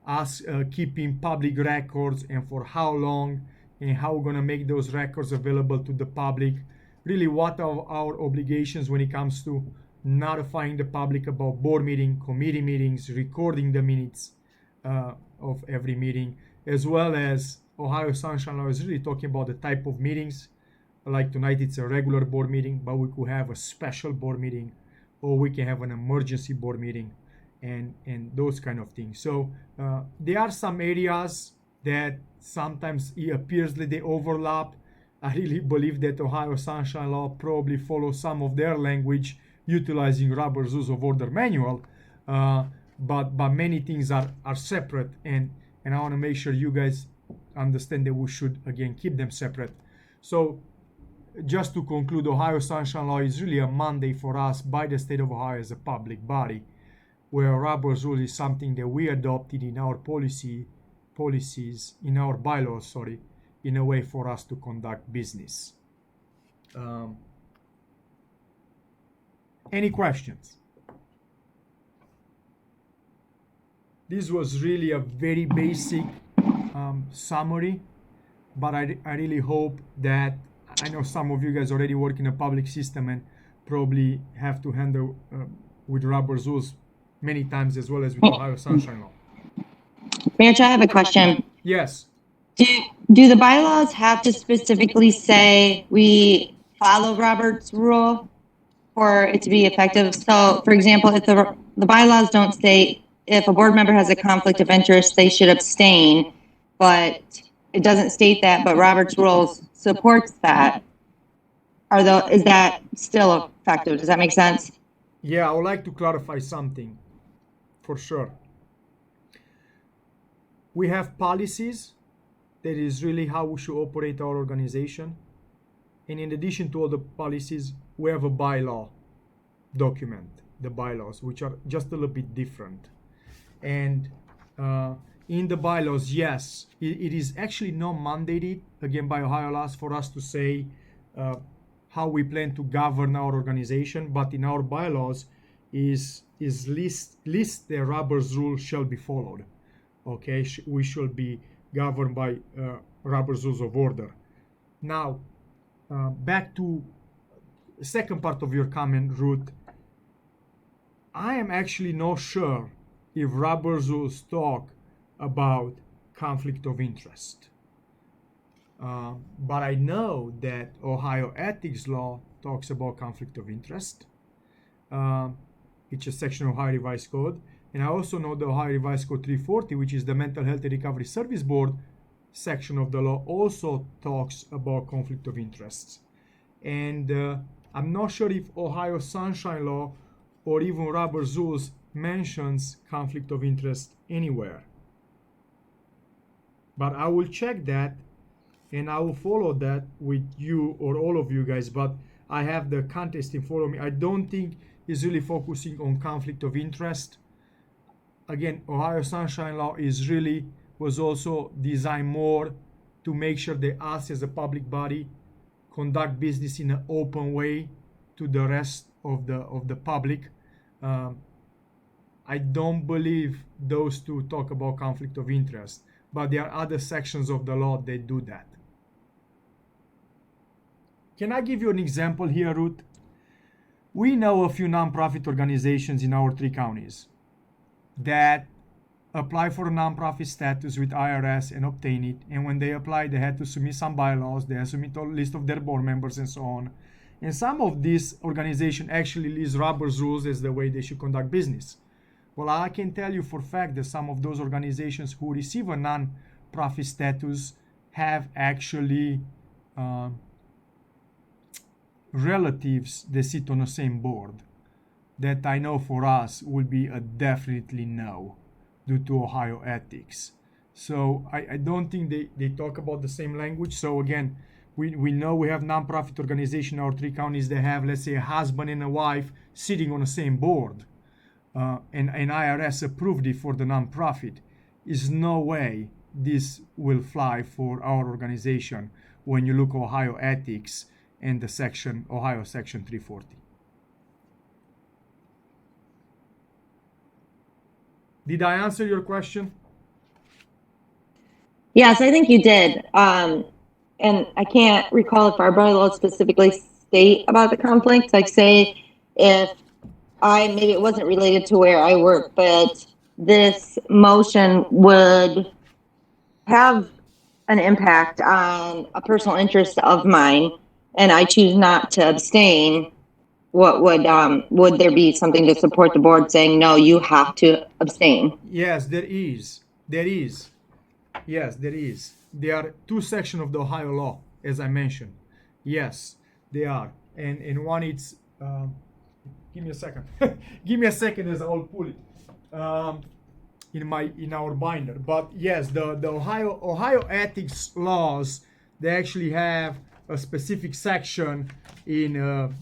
us keeping public records, and for how long, and how we're going to make those records available to the public. Really, what are our obligations when it comes to notifying the public about board meeting, committee meetings, recording the minutes of every meeting, as well as Ohio Sunshine Law is really talking about the type of meetings. Like tonight, it's a regular board meeting, but we could have a special board meeting, or we can have an emergency board meeting, and those kind of things. So there are some areas that sometimes it appears that they overlap. I really believe that Ohio Sunshine Law probably follows some of their language utilizing Robert's Rules of Order Manual, but many things are separate, and I want to make sure you guys understand that we should, again, keep them separate. So just to conclude, Ohio Sunshine Law is really a mandate for us by the state of Ohio as a public body, where Robert's Rule is something that we adopted in our policies, in our bylaws, in a way for us to conduct business. Any questions? This was really a very basic summary, but I really hope that, I know some of you guys already work in a public system and probably have to handle with Robert's Rules many times, as well as with Ohio Sunshine Law. Ranch, I have a question. Yes. Do the bylaws have to specifically say we follow Robert's rule for it to be effective? So, for example, if the bylaws don't state if a board member has a conflict of interest, they should abstain, but it doesn't state that, but Robert's rules supports that. Is that still effective? Does that make sense? Yeah, I would like to clarify something for sure. We have policies. That is really how we should operate our organization. And in addition to all the policies, we have a bylaw document, the bylaws, which are just a little bit different. And in the bylaws, yes, it is actually not mandated, again, by Ohio laws for us to say how we plan to govern our organization, but in our bylaws is list the Robert's Rule shall be followed. Okay, we should be governed by Robert's Rules of Order. Now, back to the second part of your comment, Ruth. I am actually not sure if Robert's rules talk about conflict of interest. But I know that Ohio ethics law talks about conflict of interest. It's a section of Ohio Revised Code. And I also know the Ohio Revised Code 340, which is the Mental Health and Recovery Service Board section of the law, also talks about conflict of interests. And I'm not sure if Ohio Sunshine Law or even Robert's rules mentions conflict of interest anywhere. But I will check that and I will follow that with you or all of you guys. But I have the context in front of me. I don't think it's really focusing on conflict of interest. Again, Ohio Sunshine Law was also designed more to make sure that us as a public body conduct business in an open way to the rest of the public. I don't believe those two talk about conflict of interest, but there are other sections of the law that do that. Can I give you an example here, Ruth? We know a few nonprofit organizations in our 3 counties that apply for a nonprofit status with IRS and obtain it. And when they apply, they had to submit some bylaws, they had to submit a list of their board members and so on. And some of these organizations actually list Robert's rules as the way they should conduct business. Well, I can tell you for a fact that some of those organizations who receive a non-profit status have actually relatives that sit on the same board. That I know for us will be a definitely no due to Ohio ethics. So I don't think they talk about the same language. So again, we know we have nonprofit organizations in our 3 counties that have, let's say, a husband and a wife sitting on the same board. And IRS approved it for the nonprofit. Is no way this will fly for our organization when you look at Ohio ethics and the section, Ohio section 340. Did I answer your question? Yes, I think you did. And I can't recall if our bylaws specifically state about the conflict. Like, say, if maybe it wasn't related to where I work, but this motion would have an impact on a personal interest of mine, and I choose not to abstain, what would there be something to support the board saying, no, you have to abstain? Yes, there is. Yes, there is. There are 2 sections of the Ohio law, as I mentioned. Yes, they are. And one it's, give me a second. Give me a second as I'll pull it in our binder. But yes, the Ohio ethics laws, they actually have a specific section in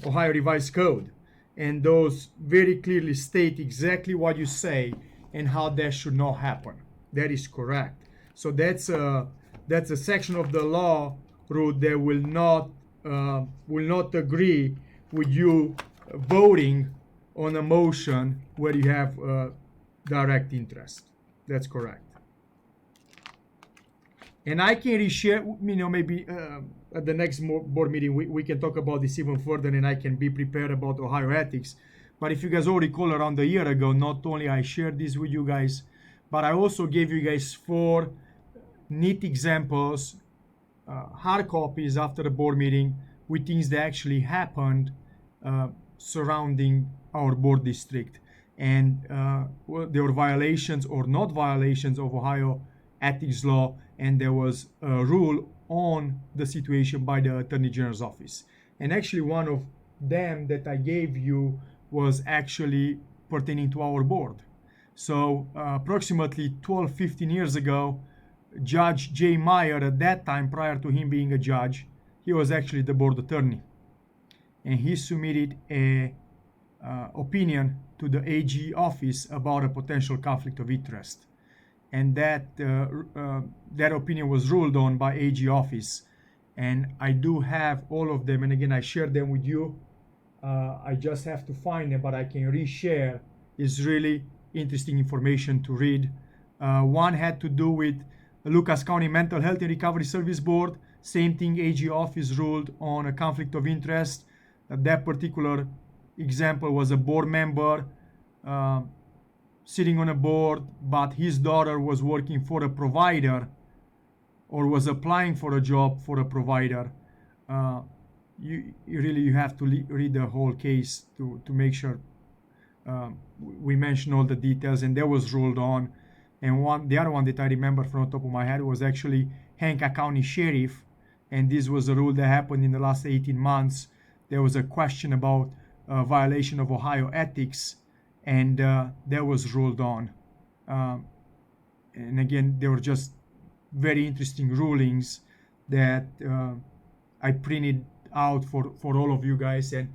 Ohio Revised Code. And those very clearly state exactly what you say and how that should not happen. That is correct. So that's a section of the law, Ruth, that will not agree with you voting on a motion where you have direct interest. That's correct. And I can reshare, maybe at the next board meeting, we can talk about this even further, and I can be prepared about Ohio ethics. But if you guys all recall, around a year ago, not only I shared this with you guys, but I also gave you guys 4 neat examples, hard copies after the board meeting with things that actually happened surrounding our board district. And there were violations or not violations of Ohio ethics law, and there was a rule on the situation by the Attorney General's office. And actually one of them that I gave you was actually pertaining to our board. So approximately 12-15 years ago, Judge Jay Meyer, at that time, prior to him being a judge, he was actually the board attorney. And he submitted a opinion to the AG office about a potential conflict of interest. And that opinion was ruled on by AG office. And I do have all of them. And again, I shared them with you. I just have to find them, but I can reshare. It's really interesting information to read. One had to do with Lucas County Mental Health and Recovery Service Board. Same thing, AG office ruled on a conflict of interest. That particular example was a board member sitting on a board, but his daughter was working for a provider or was applying for a job for a provider, you have to read the whole case to make sure we mentioned all the details, and that was ruled on. And the other one that I remember from the top of my head was actually Hancock County Sheriff, and this was a rule that happened in the last 18 months. There was a question about violation of Ohio ethics, and that was ruled on. And again, they were just very interesting rulings that I printed out for all of you guys. And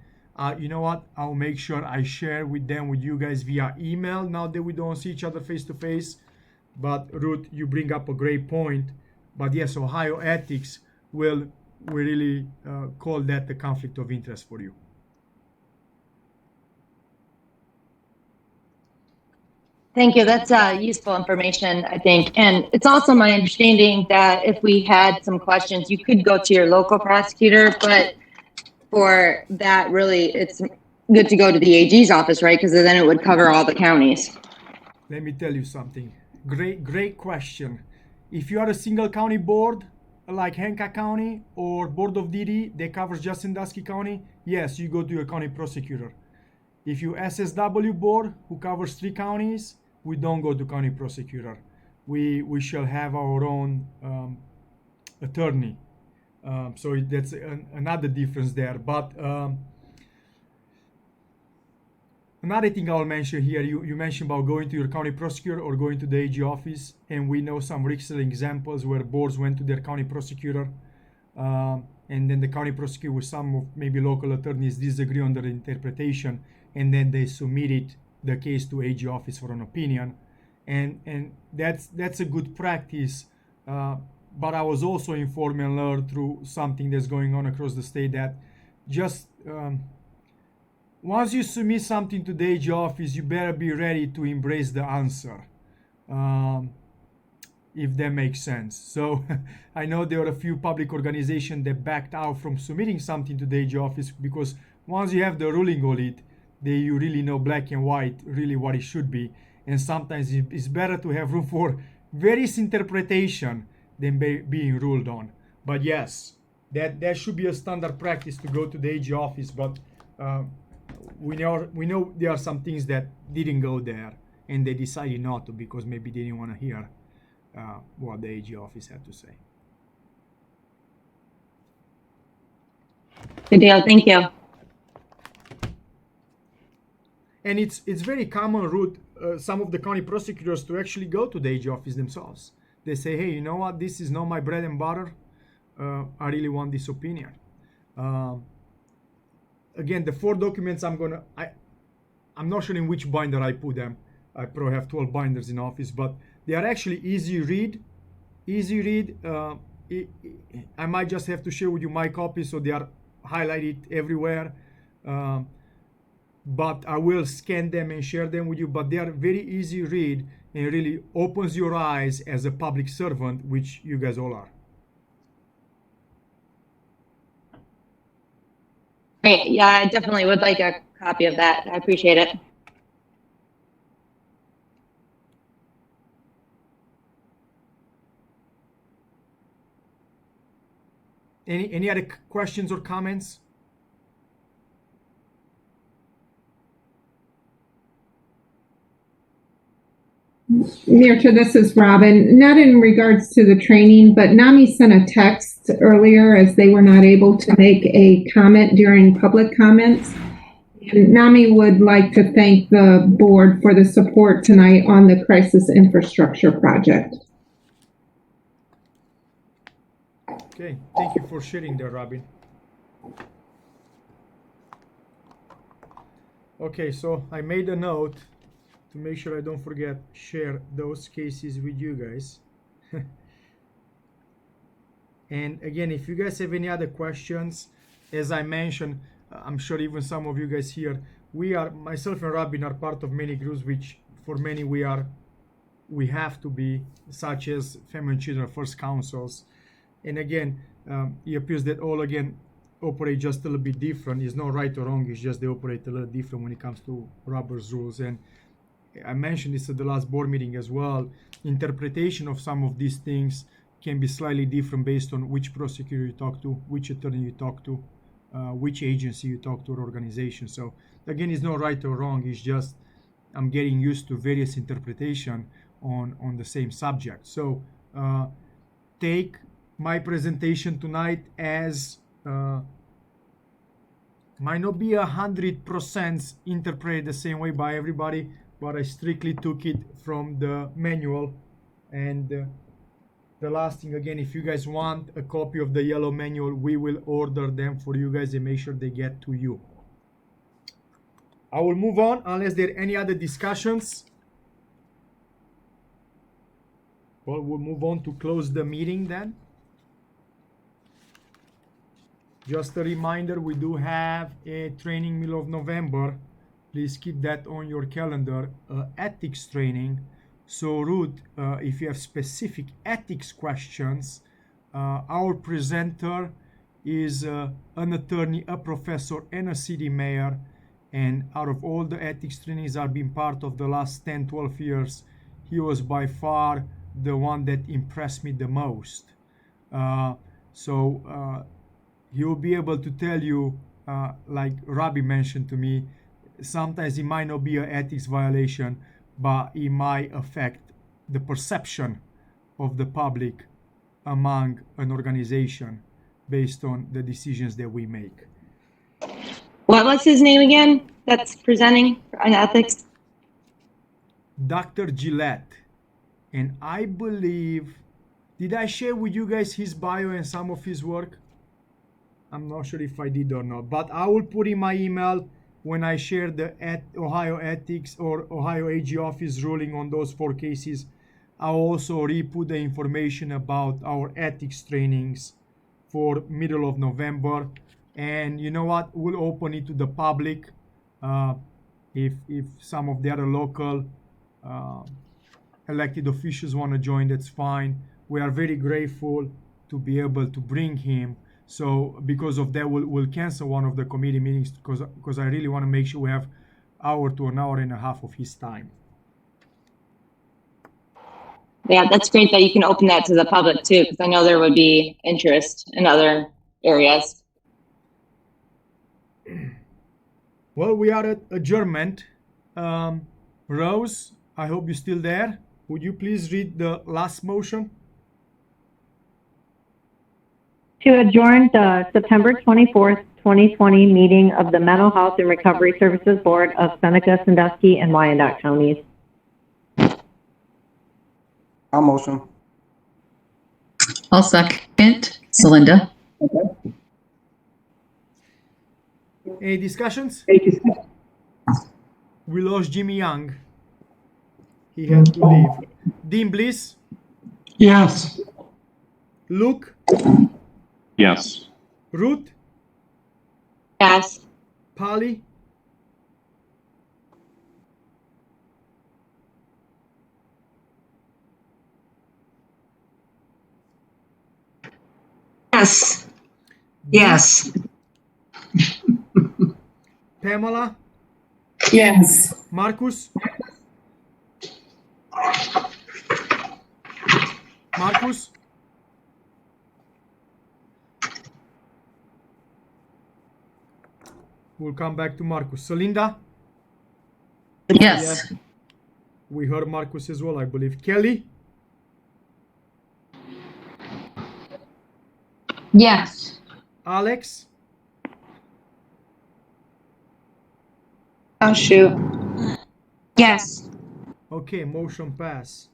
you know what? I'll make sure I share with you guys via email now that we don't see each other face to face. But Ruth, you bring up a great point. But yes, Ohio ethics will really call that the conflict of interest for you. Thank you. That's useful information, I think. And it's also my understanding that if we had some questions, you could go to your local prosecutor, but for that, really, it's good to go to the AG's office, right? Because then it would cover all the counties. Let me tell you something. Great question. If you are a single county board, like Hancock County or Board of DD that covers just Sandusky County, yes, you go to your county prosecutor. If you SSW board who covers 3 counties, we don't go to county prosecutor. We shall have our own attorney. So that's another difference there. But another thing I'll mention here, you mentioned about going to your county prosecutor or going to the AG office, and we know some recent examples where boards went to their county prosecutor, and then the county prosecutor with some of maybe local attorneys disagree on their interpretation, and then they submitted the case to AG office for an opinion, and that's a good practice. But I was also informed and learned through something that's going on across the state that just once you submit something to the AG office, you better be ready to embrace the answer, if that makes sense. So I know there are a few public organizations that backed out from submitting something to the AG office because once you have the ruling on it, you really know black and white really what it should be. And sometimes it's better to have room for various interpretation than being ruled on. But yes, that should be a standard practice to go to the AG office. But we know there are some things that didn't go there, and they decided not to because maybe they didn't want to hear what the AG office had to say. Good deal. Thank you. And it's very common, Ruth, some of the county prosecutors to actually go to the AG office themselves. They say, hey, you know what? This is not my bread and butter. I really want this opinion. Again, the 4 documents I'm not sure in which binder I put them. I probably have 12 binders in office, but they are actually easy read. I might just have to share with you my copies so they are highlighted everywhere. But I will scan them and share them with you. But they are very easy read and really opens your eyes as a public servant, which you guys all are. Great. Yeah, I definitely would like a copy of that. I appreciate it. Any other questions or comments? Mayor Chair, this is Robin. Not in regards to the training, but NAMI sent a text earlier as they were not able to make a comment during public comments. And NAMI would like to thank the board for the support tonight on the crisis infrastructure project. Okay, thank you for sharing there, Robin. Okay, so I made a note to make sure I don't forget, share those cases with you guys. And again, if you guys have any other questions, as I mentioned, I'm sure even some of you guys here, myself and Robin are part of many groups, which for many we have to be, such as Family and Children First Councils. And again, it appears that all again operate just a little bit different. It's not right or wrong, it's just they operate a little different when it comes to Robert's rules. And I mentioned this at the last board meeting as well, interpretation of some of these things can be slightly different based on which prosecutor you talk to, which attorney you talk to, which agency you talk to or organization. So again, it's not right or wrong. It's just I'm getting used to various interpretation on the same subject. So take my presentation tonight as might not be 100% interpreted the same way by everybody, but I strictly took it from the manual. And the last thing, again, if you guys want a copy of the yellow manual, we will order them for you guys and make sure they get to you. I will move on unless there are any other discussions. Well, we'll move on to close the meeting then. Just a reminder, we do have a training middle of November. Please keep that on your calendar, ethics training. So Ruth, if you have specific ethics questions, our presenter is an attorney, a professor, and a city mayor. And out of all the ethics trainings I've been part of the last 10, 12 years, he was by far the one that impressed me the most. He will be able to tell you, like Robbie mentioned to me, sometimes it might not be an ethics violation, but it might affect the perception of the public among an organization based on the decisions that we make. What's his name again that's presenting on ethics? Dr. Gillette. And I believe, did I share with you guys his bio and some of his work? I'm not sure if I did or not, but I will put in my email when I share the Ohio Ethics or Ohio AG office ruling on those 4 cases. I'll also re-put the information about our ethics trainings for middle of November. And you know what? We'll open it to the public. If some of the other local elected officials want to join, that's fine. We are very grateful to be able to bring him. So because of that, we'll cancel one of the committee meetings because I really want to make sure we have hour to an hour and a half of his time. Yeah, that's great that you can open that to the public too, because I know there would be interest in other areas. Well, we are at adjournment. Rose, I hope you're still there. Would you please read the last motion? To adjourn the September 24th, 2020 meeting of the Mental Health and Recovery Services Board of Seneca, Sandusky, and Wyandotte counties. I'll motion. I'll second. Celinda. Any discussions? We lost Jimmy Young. He had to leave. Dean Bliss? Yes. Luke? Yes. Ruth? Yes. Polly? Yes. Yes. Pamela? Yes. Marcus? Marcus? We'll come back to Marcus. Celinda? Yes. We heard Marcus as well, I believe. Kelly? Yes. Alex? Oh, shoot. Yes. Okay, motion pass.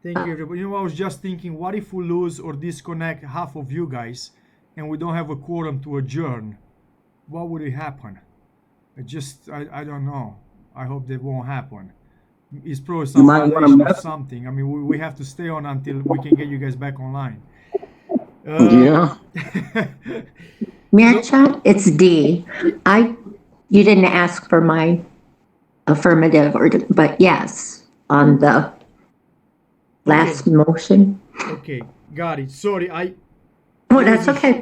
Thank you, everybody. You know, I was just thinking, what if we lose or disconnect half of you guys and we don't have a quorum to adjourn? What would it happen? I don't know. I hope that won't happen. It's probably some violation of something. I mean, we have to stay on until we can get you guys back online. Yeah. Matcha, it's D. You didn't ask for my affirmative, but yes, on the last motion. Okay, got it. Sorry, Oh, that's okay.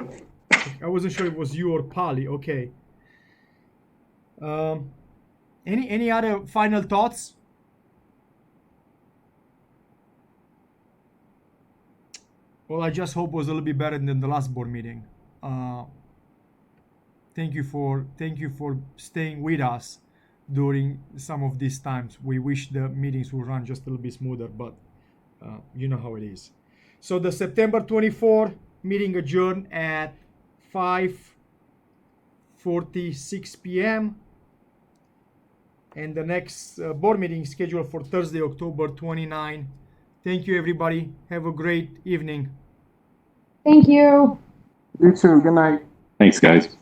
I wasn't sure it was you or Polly. Okay. Any other final thoughts? Well, I just hope it was a little bit better than the last board meeting. Thank you for staying with us during some of these times. We wish the meetings would run just a little bit smoother, but you know how it is. So the September 24 meeting adjourned at 5:46 p.m. And the next board meeting is scheduled for Thursday, October 29. Thank you, everybody. Have a great evening. Thank you. You too. Good night. Thanks, guys.